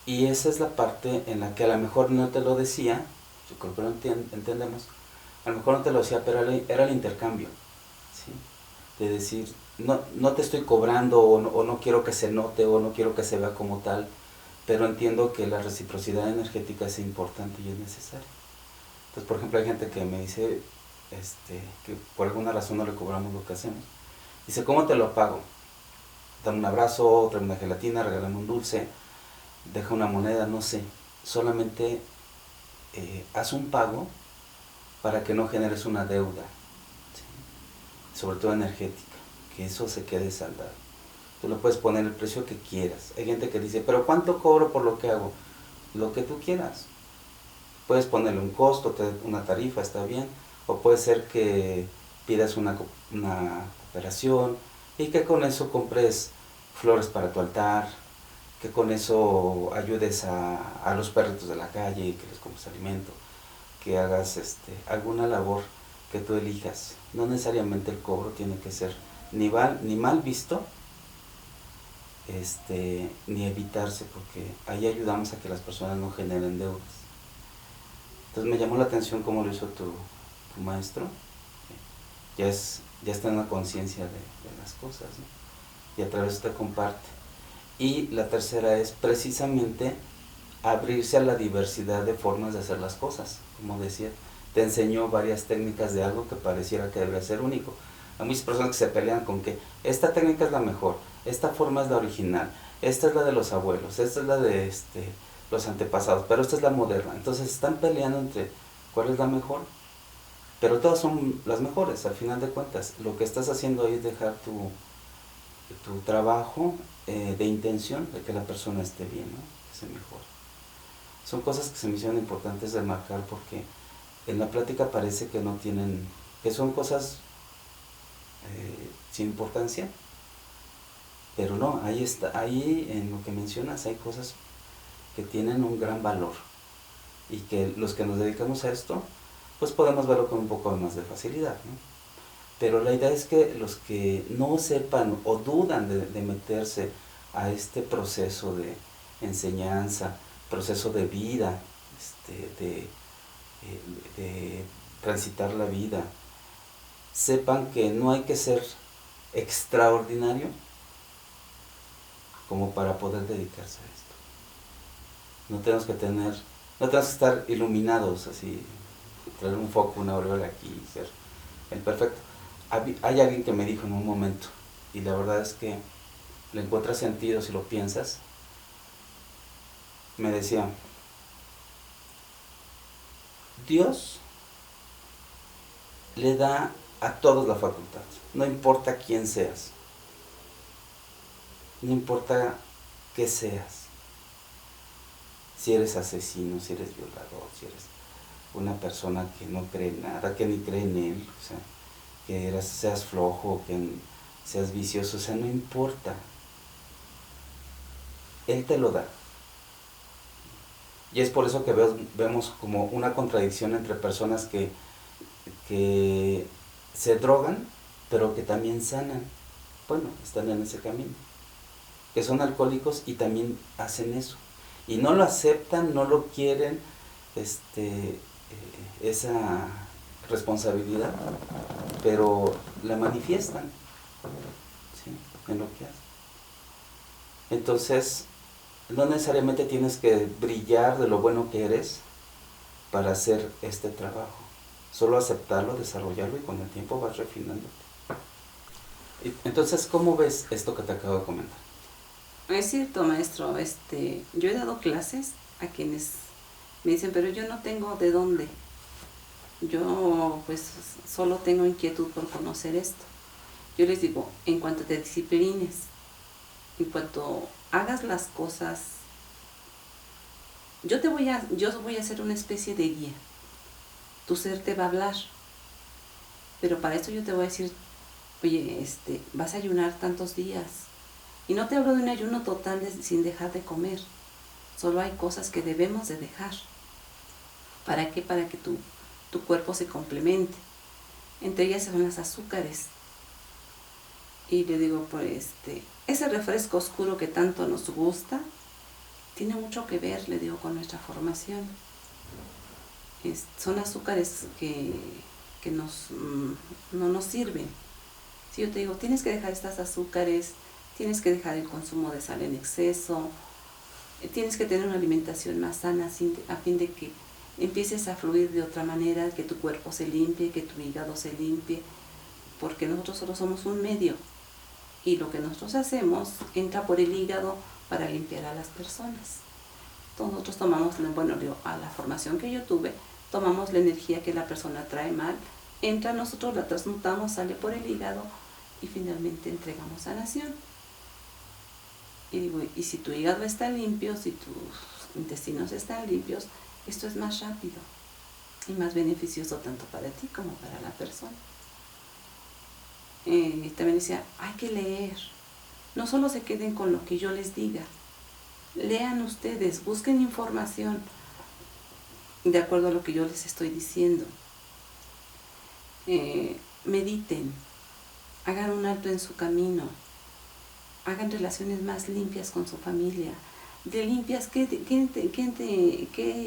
Y esa es la parte en la que a lo mejor no te lo decía, yo creo que lo entendemos, a lo mejor no te lo decía, pero era el intercambio, ¿sí? De decir, no te estoy cobrando o no quiero que se note o no quiero que se vea como tal, pero entiendo que la reciprocidad energética es importante y es necesaria. Entonces, por ejemplo, hay gente que me dice que por alguna razón no le cobramos lo que hacemos. Dice, ¿cómo te lo pago? Dame un abrazo, trae una gelatina, regálame un dulce, deja una moneda, no sé. Solamente haz un pago para que no generes una deuda, ¿sí? Sobre todo energética, que eso se quede saldado. Tú le puedes poner el precio que quieras. Hay gente que dice, ¿pero cuánto cobro por lo que hago? Lo que tú quieras. Puedes ponerle un costo, una tarifa, está bien. O puede ser que pidas una cooperación y que con eso compres flores para tu altar, que con eso ayudes a los perritos de la calle y que les compres alimento, que hagas alguna labor que tú elijas. No necesariamente el cobro tiene que ser ni mal visto, ni evitarse, porque ahí ayudamos a que las personas no generen deudas. Entonces me llamó la atención cómo lo hizo tu maestro. Ya está en la conciencia de las cosas, ¿no? Y a través de comparte. Y la tercera es precisamente abrirse a la diversidad de formas de hacer las cosas. Como decía, te enseñó varias técnicas de algo que pareciera que debería ser único. Hay muchas personas que se pelean con que esta técnica es la mejor, esta forma es la original, esta es la de los abuelos, esta es la de los antepasados, pero esta es la moderna. Entonces están peleando entre cuál es la mejor, pero todas son las mejores al final de cuentas. Lo que estás haciendo ahí es dejar tu trabajo de intención de que la persona esté bien, ¿no? Que se mejore. Son cosas que se me hicieron importantes de marcar porque en la plática parece que no tienen, que son cosas sin importancia, pero no, ahí en lo que mencionas hay cosas que tienen un gran valor y que los que nos dedicamos a esto, pues podemos verlo con un poco más de facilidad, ¿no? Pero la idea es que los que no sepan o dudan de meterse a este proceso de enseñanza, proceso de vida, de transitar la vida, sepan que no hay que ser extraordinario como para poder dedicarse a esto. No tenemos que estar iluminados así, traer un foco, una aureola aquí y ser el perfecto. Hay alguien que me dijo en un momento, y la verdad es que le encuentras sentido si lo piensas, me decía, Dios le da a todos la facultad, no importa quién seas, no importa qué seas, si eres asesino, si eres violador, si eres una persona que no cree en nada, que ni cree en él, o sea, que seas flojo, que seas vicioso, o sea, no importa, Él te lo da. Y es por eso que vemos como una contradicción entre personas que se drogan, pero que también sanan. Bueno, están en ese camino. Que son alcohólicos y también hacen eso. Y no lo aceptan, no lo quieren, esa responsabilidad, pero la manifiestan, ¿sí?, en lo que hacen. Entonces, no necesariamente tienes que brillar de lo bueno que eres para hacer este trabajo. Solo aceptarlo, desarrollarlo y con el tiempo vas refinándote. Entonces, ¿cómo ves esto que te acabo de comentar? Es cierto, maestro. Yo he dado clases a quienes me dicen, pero yo no tengo de dónde. Yo pues solo tengo inquietud por conocer esto. Yo les digo, en cuanto te disciplines, en cuanto hagas las cosas, yo voy a hacer una especie de guía. Tu ser te va a hablar. Pero para esto yo te voy a decir, oye, vas a ayunar tantos días. Y no te hablo de un ayuno total sin dejar de comer. Solo hay cosas que debemos de dejar. ¿Para qué? Para que tu cuerpo se complemente. Entre ellas son las azúcares. Y le digo, pues, ese refresco oscuro que tanto nos gusta, tiene mucho que ver, le digo, con nuestra formación. Son azúcares que no nos sirven. Si yo te digo, tienes que dejar estas azúcares, tienes que dejar el consumo de sal en exceso, tienes que tener una alimentación más sana a fin de que empieces a fluir de otra manera, que tu cuerpo se limpie, que tu hígado se limpie, porque nosotros solo somos un medio y lo que nosotros hacemos entra por el hígado para limpiar a las personas. Entonces nosotros tomamos, bueno, a la formación que yo tuve, tomamos la energía que la persona trae mal, entra, nosotros la transmutamos, sale por el hígado y finalmente entregamos sanación. Y digo, y si tu hígado está limpio, si tus intestinos están limpios, esto es más rápido y más beneficioso tanto para ti como para la persona. También decía, hay que leer. No solo se queden con lo que yo les diga. Lean ustedes, busquen información de acuerdo a lo que yo les estoy diciendo. Mediten, hagan un alto en su camino, hagan relaciones más limpias con su familia. De limpias, ¿qué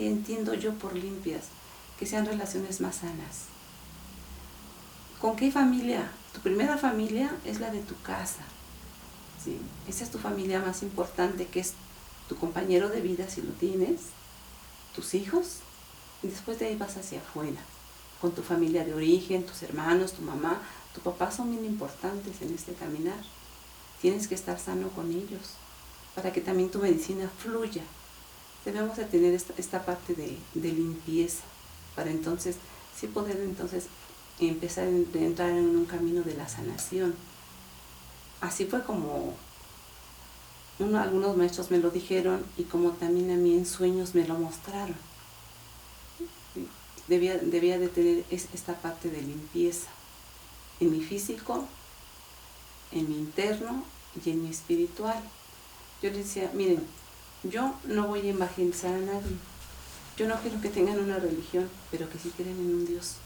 entiendo yo por limpias? Que sean relaciones más sanas. ¿Con qué familia? Tu primera familia es la de tu casa, ¿sí? Esa es tu familia más importante, que es tu compañero de vida si lo tienes, tus hijos, y después de ahí vas hacia afuera, con tu familia de origen, tus hermanos, tu mamá, tu papá son bien importantes en este caminar. Tienes que estar sano con ellos, para que también tu medicina fluya. Debemos de tener esta parte de limpieza, para entonces sí poder empezar a entrar en un camino de la sanación. Así fue como algunos maestros me lo dijeron y como también a mí en sueños me lo mostraron. Debía de tener esta parte de limpieza en mi físico, en mi interno y en mi espiritual. Yo les decía, miren, yo no voy a evangelizar a nadie, Yo no quiero que tengan una religión, pero que sí creen en un Dios,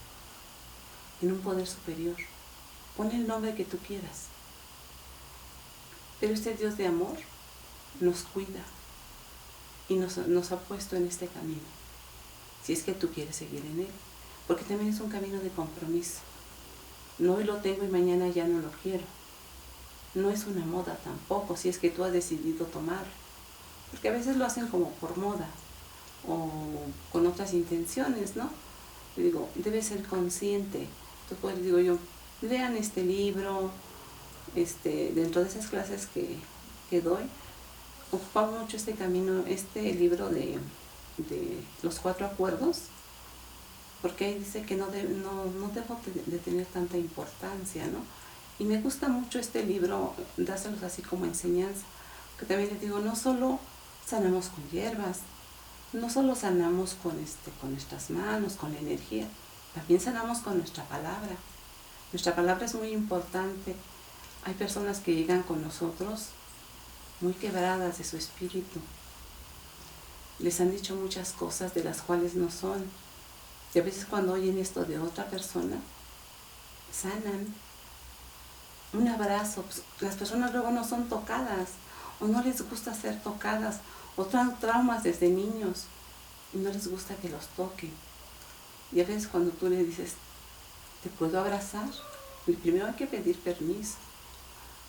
en un poder superior. Pon el nombre que tú quieras. Pero este Dios de amor nos cuida y nos ha puesto en este camino, si es que tú quieres seguir en él, porque también es un camino de compromiso. No hoy lo tengo y mañana ya no lo quiero. No es una moda tampoco, si es que tú has decidido tomarlo, porque a veces lo hacen como por moda o con otras intenciones, ¿no? Yo digo, debes ser consciente. Entonces, pues, digo yo, lean este libro, dentro de esas clases que doy, ocupamos mucho este camino, este libro de los 4 acuerdos, porque ahí dice que no debo de tener tanta importancia, ¿no? Y me gusta mucho este libro, dárselos así como enseñanza, que también les digo, no solo sanamos con hierbas, no solo sanamos con nuestras manos, con la energía, también sanamos con nuestra palabra. Nuestra palabra es muy importante. Hay personas que llegan con nosotros muy quebradas de su espíritu. Les han dicho muchas cosas de las cuales no son. Y a veces cuando oyen esto de otra persona, sanan. Un abrazo. Pues, las personas luego no son tocadas o no les gusta ser tocadas o traen traumas desde niños y no les gusta que los toquen. Y a veces cuando tú le dices, ¿te puedo abrazar? Primero hay que pedir permiso.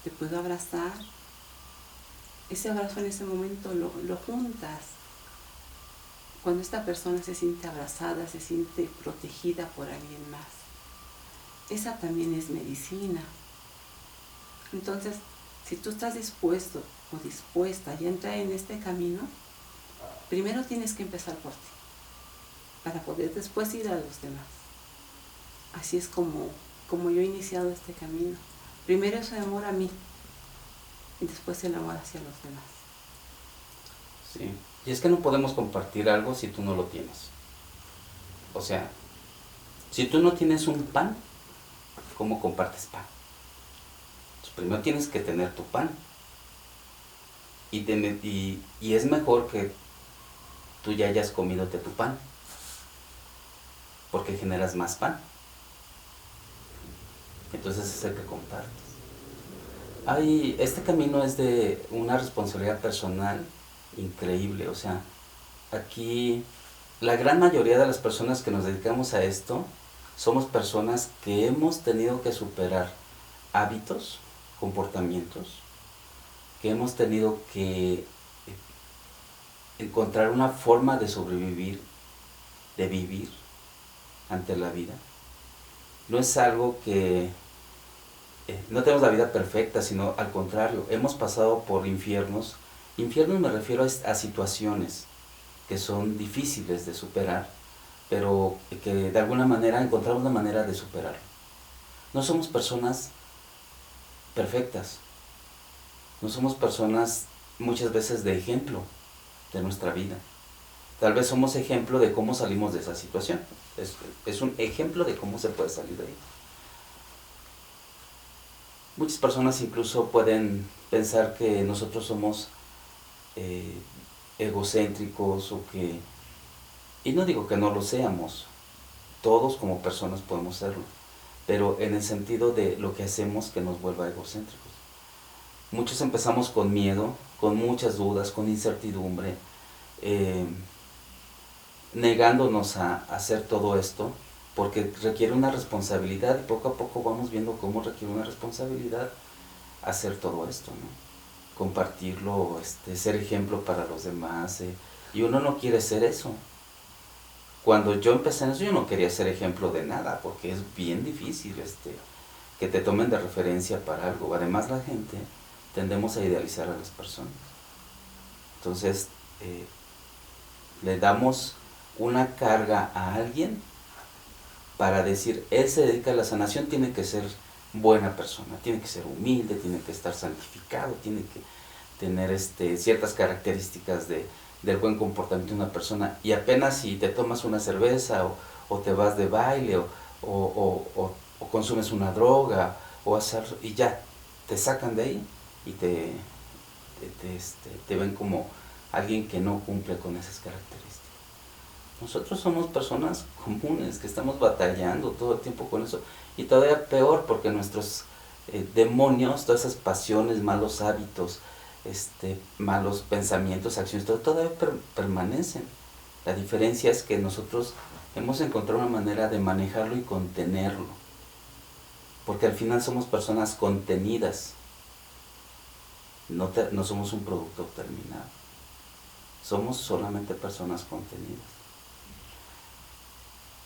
¿Te puedo abrazar? Ese abrazo en ese momento lo juntas. Cuando esta persona se siente abrazada, se siente protegida por alguien más. Esa también es medicina. Entonces, si tú estás dispuesto o dispuesta a entrar en este camino, primero tienes que empezar por ti, para poder después ir a los demás. Así es como yo he iniciado este camino. Primero es el amor a mí y después el amor hacia los demás. Sí, y es que no podemos compartir algo si tú no lo tienes. O sea, si tú no tienes un pan, ¿cómo compartes pan? Pues primero tienes que tener tu pan. Y es mejor que tú ya hayas comidote tu pan, porque generas más pan. Entonces es el que compartes. Este camino es de una responsabilidad personal increíble. O sea, aquí la gran mayoría de las personas que nos dedicamos a esto somos personas que hemos tenido que superar hábitos, comportamientos, que hemos tenido que encontrar una forma de sobrevivir, de vivir ante la vida. No es algo que no tenemos la vida perfecta, sino al contrario, hemos pasado por infiernos. Infiernos me refiero a situaciones que son difíciles de superar, pero que de alguna manera encontramos una manera de superarlo. No somos personas perfectas, no somos personas muchas veces de ejemplo de nuestra vida. Tal vez somos ejemplo de cómo salimos de esa situación. Es un ejemplo de cómo se puede salir de ahí. Muchas personas incluso pueden pensar que nosotros somos egocéntricos y no digo que no lo seamos, todos como personas podemos serlo, pero en el sentido de lo que hacemos que nos vuelva egocéntricos. Muchos empezamos con miedo, con muchas dudas, con incertidumbre, negándonos a hacer todo esto, porque requiere una responsabilidad y poco a poco vamos viendo cómo requiere una responsabilidad hacer todo esto, ¿no? Compartirlo, ser ejemplo para los demás, y uno no quiere ser eso. Cuando yo empecé en eso, yo no quería ser ejemplo de nada, porque es bien difícil que te tomen de referencia para algo. Además, la gente tendemos a idealizar a las personas. Entonces, le damos una carga a alguien para decir, él se dedica a la sanación, tiene que ser buena persona, tiene que ser humilde, tiene que estar santificado, tiene que tener ciertas características del buen comportamiento de una persona, y apenas si te tomas una cerveza o te vas de baile o consumes una droga y ya te sacan de ahí y te ven como alguien que no cumple con esas características. Nosotros somos personas comunes que estamos batallando todo el tiempo con eso. Y todavía peor porque nuestros demonios, todas esas pasiones, malos hábitos, malos pensamientos, acciones, todo todavía permanecen. La diferencia es que nosotros hemos encontrado una manera de manejarlo y contenerlo. Porque al final somos personas contenidas. No somos un producto terminado. Somos solamente personas contenidas.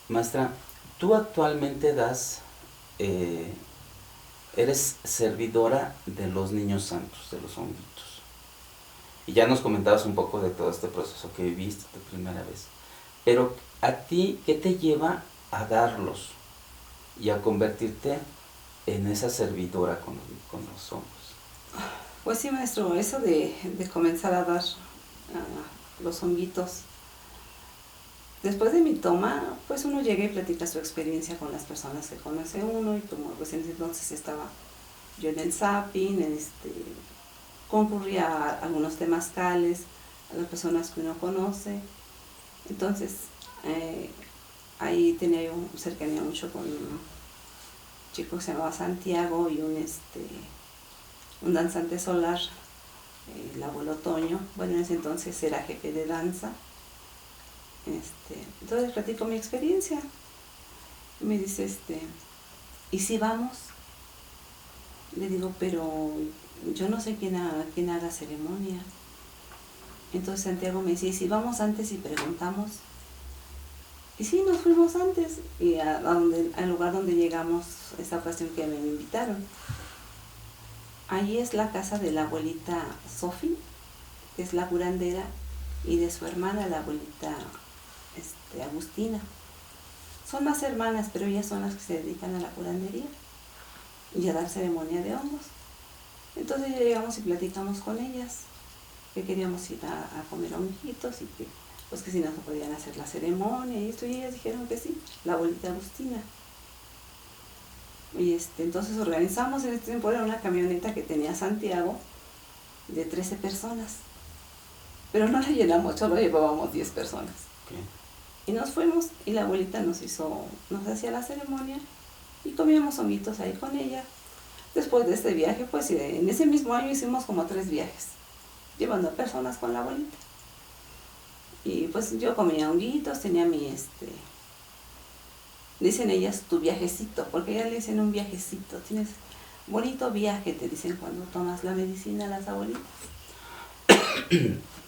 Maestra, tú actualmente eres servidora de los niños santos, de los honguitos. Y ya nos comentabas un poco de todo este proceso que viviste tu primera vez. Pero a ti, ¿qué te lleva a darlos y a convertirte en esa servidora con los hongos? Pues sí, maestro, eso de comenzar a dar los honguitos. Después de mi toma, pues uno llega y platica su experiencia con las personas que conoce uno, y como pues en ese entonces estaba yo en el zapping, concurría a algunos temazcales, a las personas que uno conoce. Entonces, ahí tenía yo cercanía mucho con un chico que se llamaba Santiago y un danzante solar, el abuelo Toño. Bueno, en ese entonces era jefe de danza. Entonces platico mi experiencia. Y me dice, ¿y si vamos? Le digo, pero yo no sé quién haga ceremonia. Entonces Santiago me dice, ¿y si vamos antes y preguntamos? Y sí, nos fuimos antes, y al lugar donde llegamos esta ocasión que me invitaron. Ahí es la casa de la abuelita Sofi, que es la curandera, y de su hermana, la abuelita Agustina. Son más hermanas, pero ellas son las que se dedican a la curandería y a dar ceremonia de hongos. Entonces ya llegamos y platicamos con ellas, que queríamos ir a comer honguitos y que, pues que si nos podían hacer la ceremonia y esto, y ellas dijeron que sí, la abuelita Agustina. Y entonces organizamos, en este tiempo era una camioneta que tenía Santiago de 13 personas, pero no la llenamos, solo llevábamos 10 personas. Okay. Y nos fuimos y la abuelita nos hacía la ceremonia y comíamos honguitos ahí con ella. Después de este viaje, pues en ese mismo año hicimos como 3 viajes, llevando a personas con la abuelita. Y pues yo comía honguitos, tenía dicen ellas tu viajecito, porque ellas le dicen un viajecito, tienes bonito viaje, te dicen cuando tomas la medicina las abuelitas.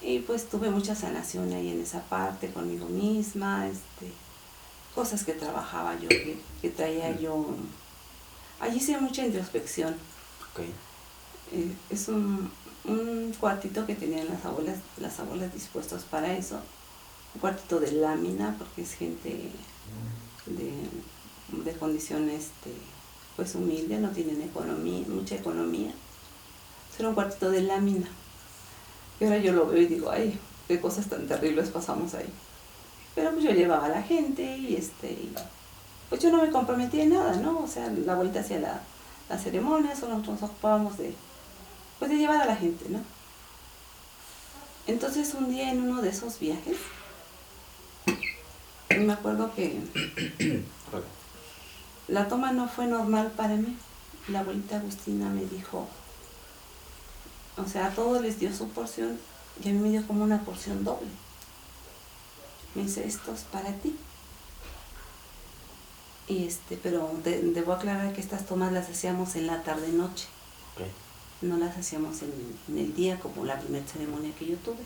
Y pues tuve mucha sanación ahí en esa parte conmigo misma, cosas que trabajaba yo, que traía yo. Allí hice mucha introspección. Okay. Es un cuartito que tenían las abuelas dispuestos para eso. Un cuartito de lámina, porque es gente de condición pues humilde, no tienen mucha economía. Era un cuartito de lámina. Y ahora yo lo veo y digo, ay, qué cosas tan terribles pasamos ahí. Pero pues yo llevaba a la gente y pues yo no me comprometía en nada, ¿no? O sea, la abuelita hacía la ceremonia, solo nosotros nos ocupábamos de llevar a la gente, ¿no? Entonces un día en uno de esos viajes, me acuerdo que la toma no fue normal para mí. La abuelita Agustina me dijo, o sea, a todos les dio su porción y a mí me dio como una porción doble. Me dice, esto es para ti. Y pero debo aclarar que estas tomas las hacíamos en la tarde-noche. Okay. No las hacíamos en el día como la primera ceremonia que yo tuve.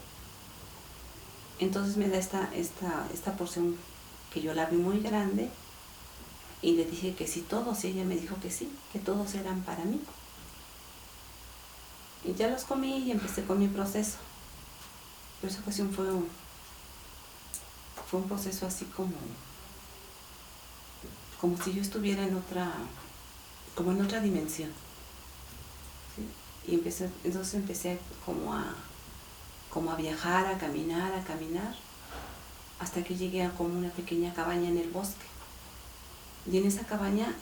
Entonces me da esta porción que yo la vi muy grande y le dije que sí todos, y ella me dijo que sí, que todos eran para mí. Y ya los comí y empecé con mi proceso. Pero esa ocasión fue un proceso así como si yo estuviera en otra dimensión. ¿Sí? Y entonces empecé como a viajar, a caminar, hasta que llegué a como una pequeña cabaña en el bosque. Y en esa cabaña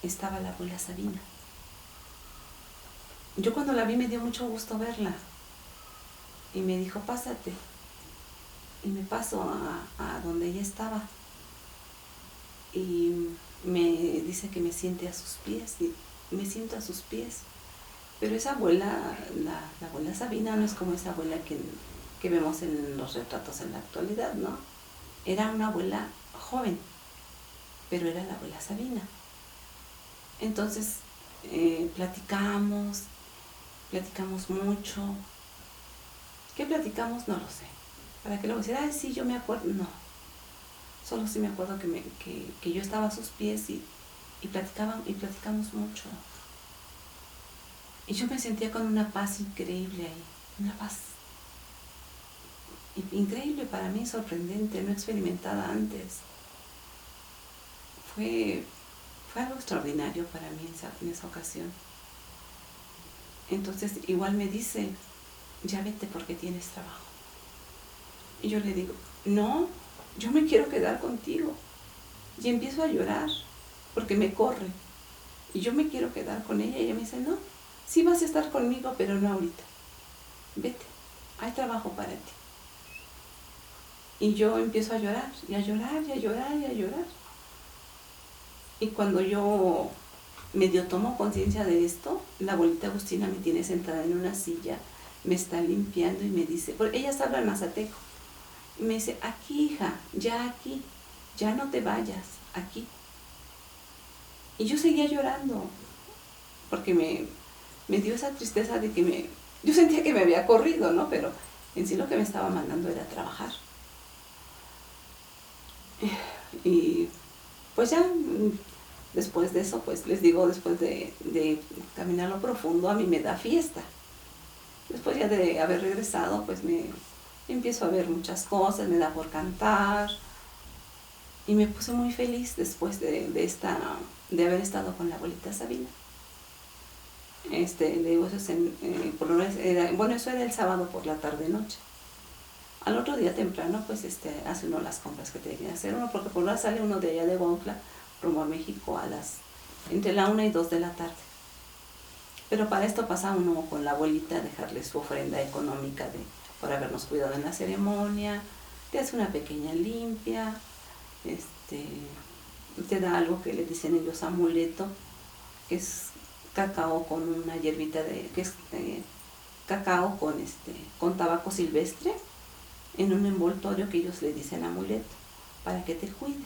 estaba la abuela Sabina. Yo cuando la vi me dio mucho gusto verla. Y me dijo, pásate. y me paso a donde ella estaba. Y me dice que me siente a sus pies, y me siento a sus pies. Pero esa abuela, la abuela Sabina, no es como esa abuela que vemos en los retratos en la actualidad, ¿no? Era una abuela joven, pero era la abuela Sabina. Entonces platicamos mucho. ¿Qué platicamos? No lo sé. ¿Para qué lo voy a decir? Ay, sí, yo me acuerdo. No. Solo sí me acuerdo que yo estaba a sus pies y platicamos mucho. Y yo me sentía con una paz increíble ahí. Una paz increíble para mí, sorprendente, no experimentada antes. Fue algo extraordinario para mí en esa ocasión. Entonces igual me dice, ya vete porque tienes trabajo. Y yo le digo, no, yo me quiero quedar contigo. Y empiezo a llorar porque me corre. Y yo me quiero quedar con ella. Y ella me dice, no, sí vas a estar conmigo, pero no ahorita. Vete, hay trabajo para ti. Y yo empiezo a llorar, y a llorar, y a llorar, y a llorar. Y cuando yo medio tomo conciencia de esto, la abuelita Agustina me tiene sentada en una silla, me está limpiando y me dice, porque ellas hablan mazateco, y me dice, aquí hija, ya no te vayas, aquí. Y yo seguía llorando, porque me dio esa tristeza de que yo sentía que me había corrido, ¿no? Pero en sí lo que me estaba mandando era trabajar. Y pues ya, después de eso, pues les digo, después de caminar lo profundo, a mí me da fiesta. Después ya de haber regresado, pues me empiezo a ver muchas cosas, me da por cantar. Y me puse muy feliz después de haber estado con la abuelita Sabina. Le digo, eso eso era el sábado por la tarde-noche. Al otro día temprano, pues hace uno las compras que tenía que hacer uno, porque por hora sale uno de allá de Huautla, rumbo a México, entre la 1 y 2 de la tarde. Pero para esto pasa uno con la abuelita a dejarle su ofrenda económica por habernos cuidado en la ceremonia, te hace una pequeña limpia, te da algo que le dicen ellos amuleto, que es cacao con una hierbita cacao con tabaco silvestre, en un envoltorio que ellos le dicen amuleto, para que te cuide.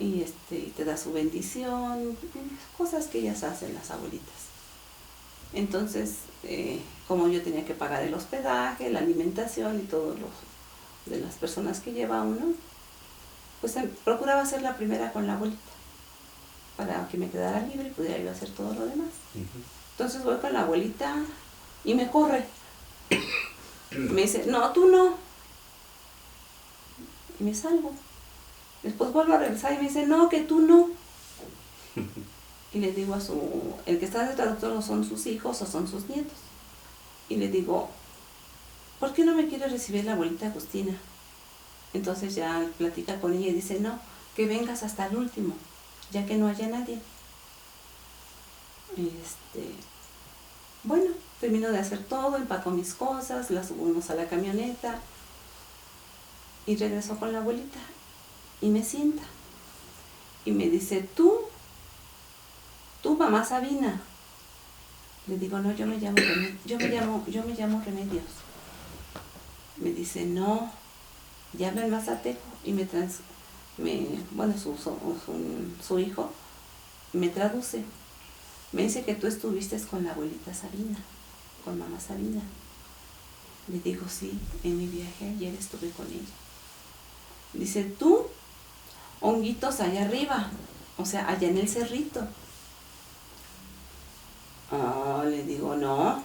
Y te da su bendición, cosas que ellas hacen las abuelitas. Entonces, como yo tenía que pagar el hospedaje, la alimentación y todos de las personas que lleva uno, pues procuraba ser la primera con la abuelita, para que me quedara libre y pudiera yo hacer todo lo demás. Entonces voy con la abuelita y me corre. Me dice, no, tú no. Y me salgo. Después vuelvo a regresar y me dice, no, que tú no. Y le digo el que está de traductor o son sus hijos o son sus nietos. Y le digo, ¿por qué no me quiere recibir la abuelita Agustina? Entonces ya platica con ella y dice, no, que vengas hasta el último, ya que no haya nadie. Bueno, termino de hacer todo, empaco mis cosas, las subimos a la camioneta y regreso con la abuelita y me sienta y me dice, tú mamá Sabina. Le digo, no, yo me llamo Remedios. Me dice, no, ya habla en mazateco. Y su hijo me traduce. Me dice que tú estuviste con la abuelita Sabina, con mamá Sabina. Le digo, sí, en mi viaje ayer estuve con ella. Dice, tú, honguitos allá arriba, o sea, allá en el cerrito. Le digo, no.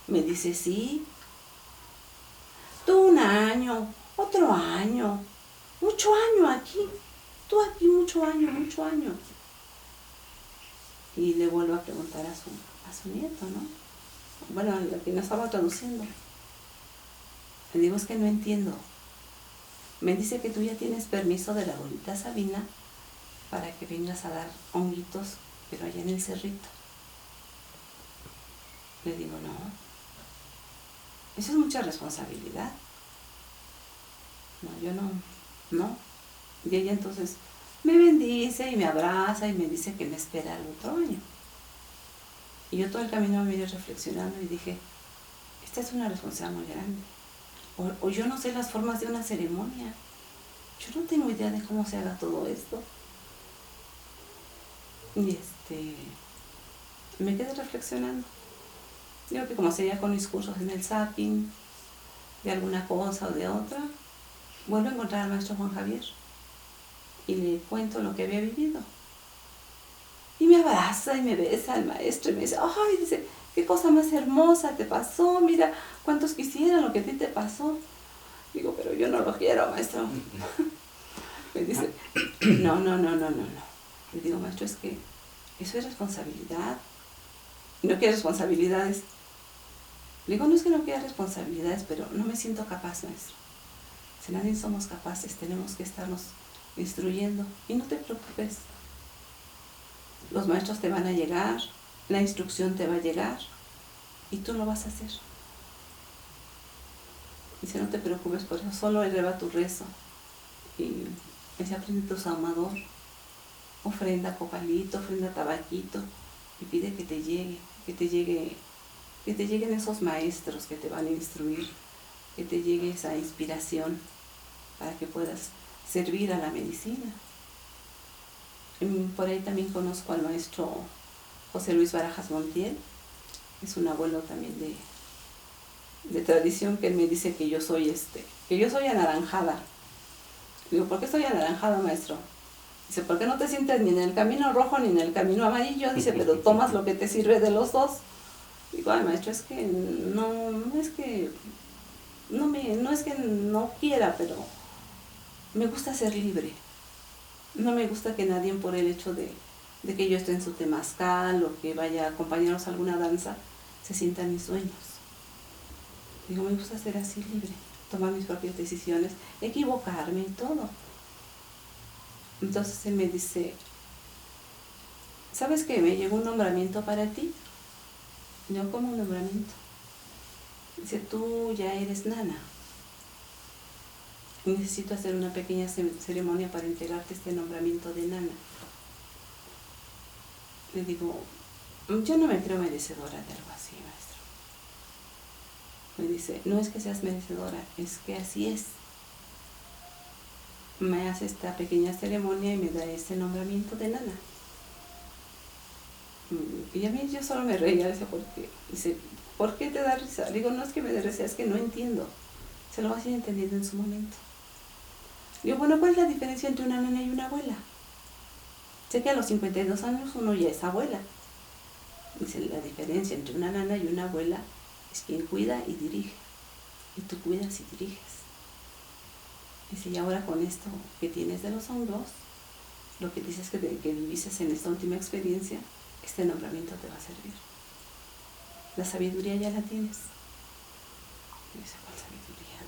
Me dice, sí. Tú un año, otro año, mucho año aquí. Tú aquí mucho año. Y le vuelvo a preguntar a su nieto, ¿no? Bueno, a quien estaba traduciendo. Le digo, es que no entiendo. Me dice que tú ya tienes permiso de la abuelita Sabina para que vengas a dar honguitos, pero allá en el cerrito. Le digo, no. Eso es mucha responsabilidad. yo no. Y ella entonces me bendice y me abraza y me dice que me espera el otro año. Y yo todo el camino me vine reflexionando y dije, esta es una responsabilidad muy grande. O yo no sé las formas de una ceremonia. Yo no tengo idea de cómo se haga todo esto. Y me quedé reflexionando. Digo que como seguía con mis cursos en el zapping, de alguna cosa o de otra, vuelvo a encontrar al maestro Juan Javier y le cuento lo que había vivido. Y me abraza y me besa el maestro y me dice, ay, dice, qué cosa más hermosa te pasó, mira, cuántos quisieran lo que a ti te pasó. Digo, pero yo no lo quiero, maestro. Me dice, no. Le digo, maestro, es que eso es responsabilidad. Y no quiero responsabilidades. Le digo, no es que no quiera responsabilidades, pero no me siento capaz, maestro. Si nadie somos capaces, tenemos que estarnos instruyendo. Y no te preocupes. Los maestros te van a llegar, la instrucción te va a llegar y tú lo vas a hacer. Dice, no te preocupes por eso, solo eleva tu rezo. Y dice, aprende tu saumador, ofrenda copalito, ofrenda tabaquito y pide que te lleguen esos maestros que te van a instruir, que te llegue esa inspiración para que puedas servir a la medicina. Por ahí también conozco al maestro José Luis Barajas Montiel, es un abuelo también de tradición, que él me dice que yo soy anaranjada. Digo, ¿por qué soy anaranjada, maestro? Dice, ¿por qué no te sientes ni en el camino rojo ni en el camino amarillo? Dice, pero tomas lo que te sirve de los dos. Digo, ay, maestro, es que no es que no quiera, pero me gusta ser libre. No me gusta que nadie, por el hecho de que yo esté en su temazcal o que vaya a acompañarnos a alguna danza, se sienta en mis sueños. Digo, me gusta ser así libre, tomar mis propias decisiones, equivocarme y todo. Entonces él me dice, ¿sabes qué? Me llegó un nombramiento para ti. Yo, ¿cómo un nombramiento? Dice, tú ya eres nana. Necesito hacer una pequeña ceremonia para entregarte este nombramiento de nana. Le digo, yo no me creo merecedora de algo así, maestro. Me dice, no es que seas merecedora, es que así es. Me hace esta pequeña ceremonia y me da este nombramiento de nana. Y a mí yo solo me reía, dice, ¿por qué te da risa? Le digo, no es que me dé risa, es que no entiendo. Se lo vas a ir entendiendo en su momento. Digo, bueno, ¿cuál es la diferencia entre una nana y una abuela? Sé que a los 52 años uno ya es abuela. Dice, la diferencia entre una nana y una abuela es quien cuida y dirige. Y tú cuidas y diriges. Dice, y ahora con esto que tienes de los hongos, lo que dices que viviste en esta última experiencia, este nombramiento te va a servir. La sabiduría ya la tienes. Y dice, ¿cuál sabiduría?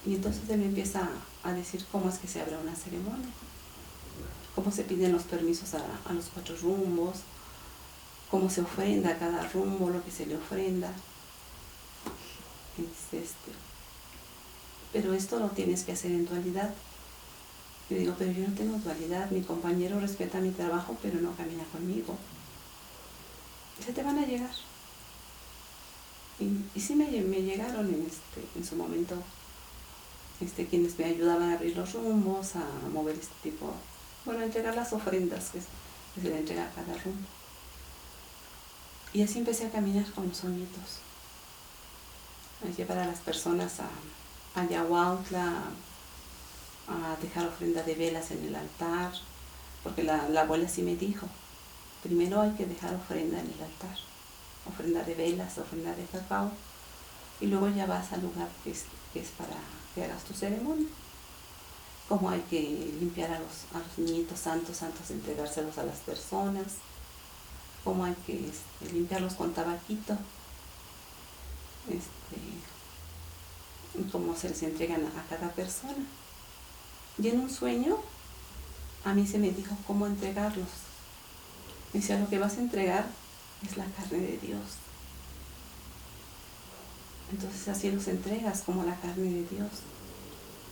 Y entonces él me empieza a decir cómo es que se abre una ceremonia, cómo se piden los permisos a los 4 rumbos, cómo se ofrenda a cada rumbo, lo que se le ofrenda. Pero esto lo tienes que hacer en dualidad. Y digo, pero yo no tengo dualidad, mi compañero respeta mi trabajo, pero no camina conmigo. Se te van a llegar. Y sí me llegaron en su momento quienes me ayudaban a abrir los rumbos, a mover a entregar las ofrendas que se le entrega a cada rumbo. Y así empecé a caminar con los soñitos, a llevar a las personas a Yahuautla, a dejar ofrenda de velas en el altar, porque la abuela sí me dijo, primero hay que dejar ofrenda en el altar, ofrenda de velas, ofrenda de cacao, y luego ya vas al lugar que es para que hagas tu ceremonia. Como hay que limpiar a los niñitos santos antes de entregárselos a las personas, como hay que limpiarlos con tabaquito, cómo se les entregan a cada persona. Y en un sueño a mí se me dijo cómo entregarlos. Me decía, lo que vas a entregar es la carne de Dios. Entonces así los entregas como la carne de Dios.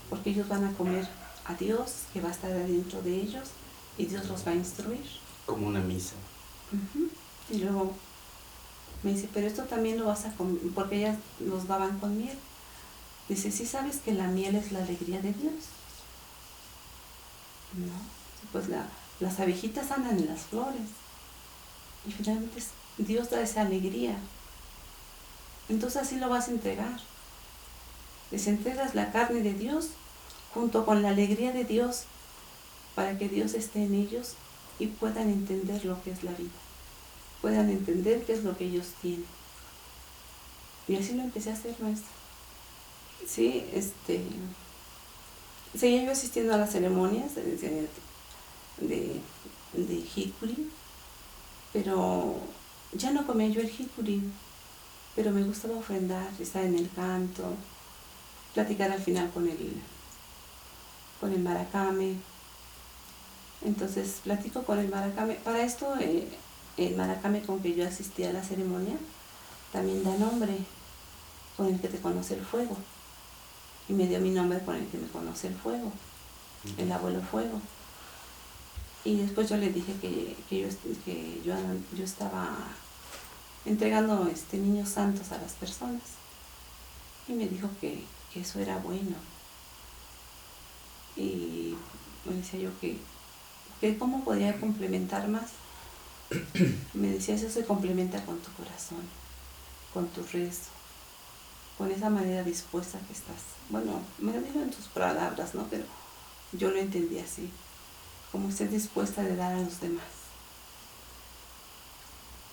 porque ellos van a comer a Dios, que va a estar adentro de ellos, y Dios los va a instruir. Como una misa. Uh-huh. Y luego me dice, pero esto también lo vas a comer, porque ellas los daban con miel. Dice, ¿sí sabes que la miel es la alegría de Dios? No, pues las abejitas andan en las flores, y finalmente Dios da esa alegría. Entonces así lo vas a entregar. Les entregas la carne de Dios junto con la alegría de Dios para que Dios esté en ellos y puedan entender lo que es la vida, puedan entender qué es lo que ellos tienen. Y así lo empecé a hacer, maestra. Sí, seguía yo asistiendo a las ceremonias de Hikuri, pero ya no comía yo el Hikuri, pero me gustaba ofrendar, estar en el canto, platicar al final con el maracame. Entonces platico con el maracame. Para esto el maracame con que yo asistía a la ceremonia también da nombre, con el que te conoce el fuego. Y me dio mi nombre con el que me conoce el fuego, el abuelo fuego. Y después yo le dije que yo estaba entregando niños santos a las personas. Y me dijo que eso era bueno. Y me decía yo que cómo podría complementar más. Me decía, eso se complementa con tu corazón, con tu rezo, con esa manera dispuesta que estás. Bueno, me lo dijo en tus palabras, ¿no? Pero yo lo entendí así, como estés dispuesta de dar a los demás.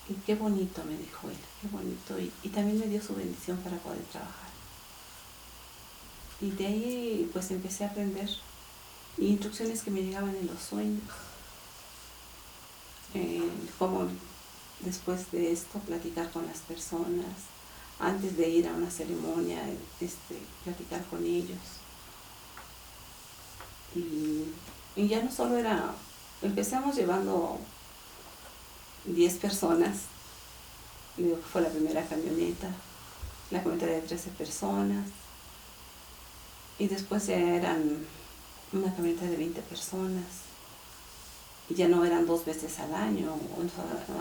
Y qué bonito, me dijo él, qué bonito. Y también me dio su bendición para poder trabajar. Y de ahí pues empecé a aprender instrucciones que me llegaban en los sueños. Cómo después de esto platicar con las personas, antes de ir a una ceremonia, platicar con ellos. Y ya no solo empezamos llevando 10 personas, digo que fue la primera camioneta, la camioneta de 13 personas, y después ya eran una camioneta de 20 personas, y ya no eran 2 veces al año.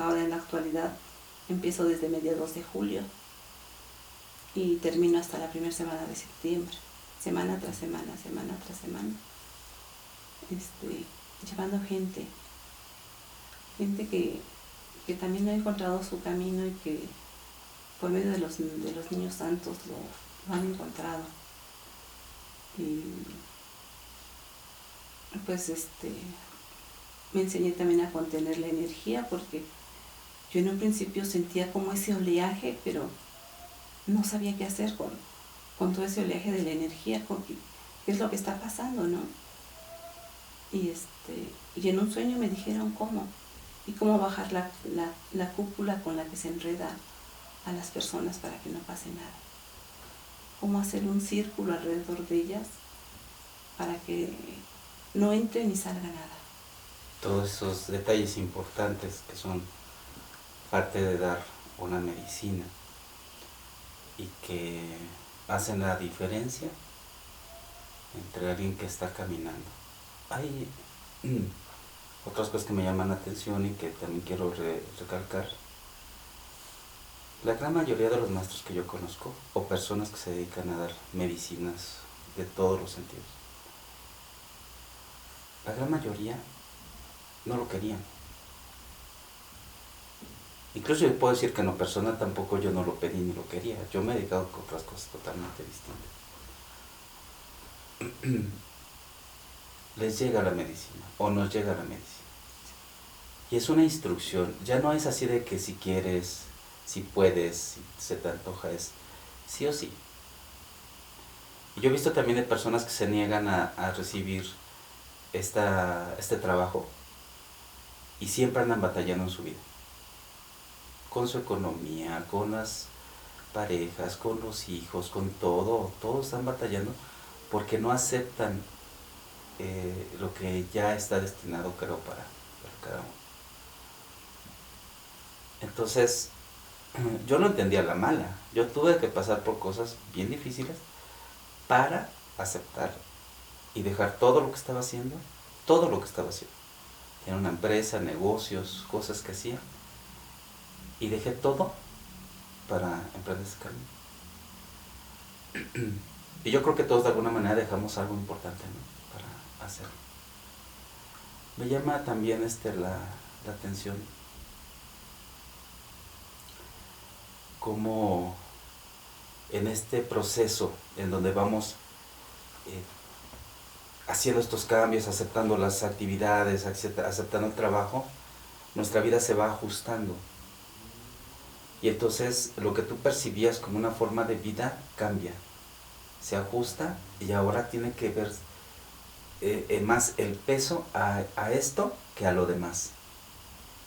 Ahora en la actualidad empiezo desde mediados de julio y termino hasta la primera semana de septiembre, semana tras semana, semana tras semana, llevando gente que también ha encontrado su camino y que por medio de los niños santos lo han encontrado. Y pues me enseñé también a contener la energía, porque yo en un principio sentía como ese oleaje, pero no sabía qué hacer con todo ese oleaje de la energía, qué es lo que está pasando, ¿no? Y en un sueño me dijeron cómo bajar la cúpula con la que se enreda a las personas para que no pase nada, cómo hacer un círculo alrededor de ellas para que no entre ni salga nada. Todos esos detalles importantes que son parte de dar una medicina y que hacen la diferencia entre alguien que está caminando. Hay otras cosas que me llaman la atención y que también quiero recalcar. La gran mayoría de los maestros que yo conozco, o personas que se dedican a dar medicinas de todos los sentidos, la gran mayoría no lo querían. Incluso yo puedo decir que en lo personal tampoco yo no lo pedí ni lo quería. Yo me he dedicado a otras cosas totalmente distintas. Les llega la medicina o nos llega la medicina. Y es una instrucción. Ya no es así de que si quieres, si puedes, si se te antoja, es sí o sí. Y yo he visto también de personas que se niegan a recibir este trabajo y siempre andan batallando en su vida, con su economía, con las parejas, con los hijos, con todo. Todos están batallando porque no aceptan lo que ya está destinado, creo, para cada uno. Entonces, yo no entendía la mala. Yo tuve que pasar por cosas bien difíciles para aceptar y dejar todo lo que estaba haciendo, todo lo que estaba haciendo. Tenía una empresa, negocios, cosas que hacía, y dejé todo para emprender ese camino. Y yo creo que todos de alguna manera dejamos algo importante, ¿no?, para hacerlo. Me llama también la atención cómo en este proceso en donde vamos haciendo estos cambios, aceptando las actividades, aceptando el trabajo, nuestra vida se va ajustando. Y entonces lo que tú percibías como una forma de vida cambia, se ajusta, y ahora tiene que ver más el peso a esto que a lo demás.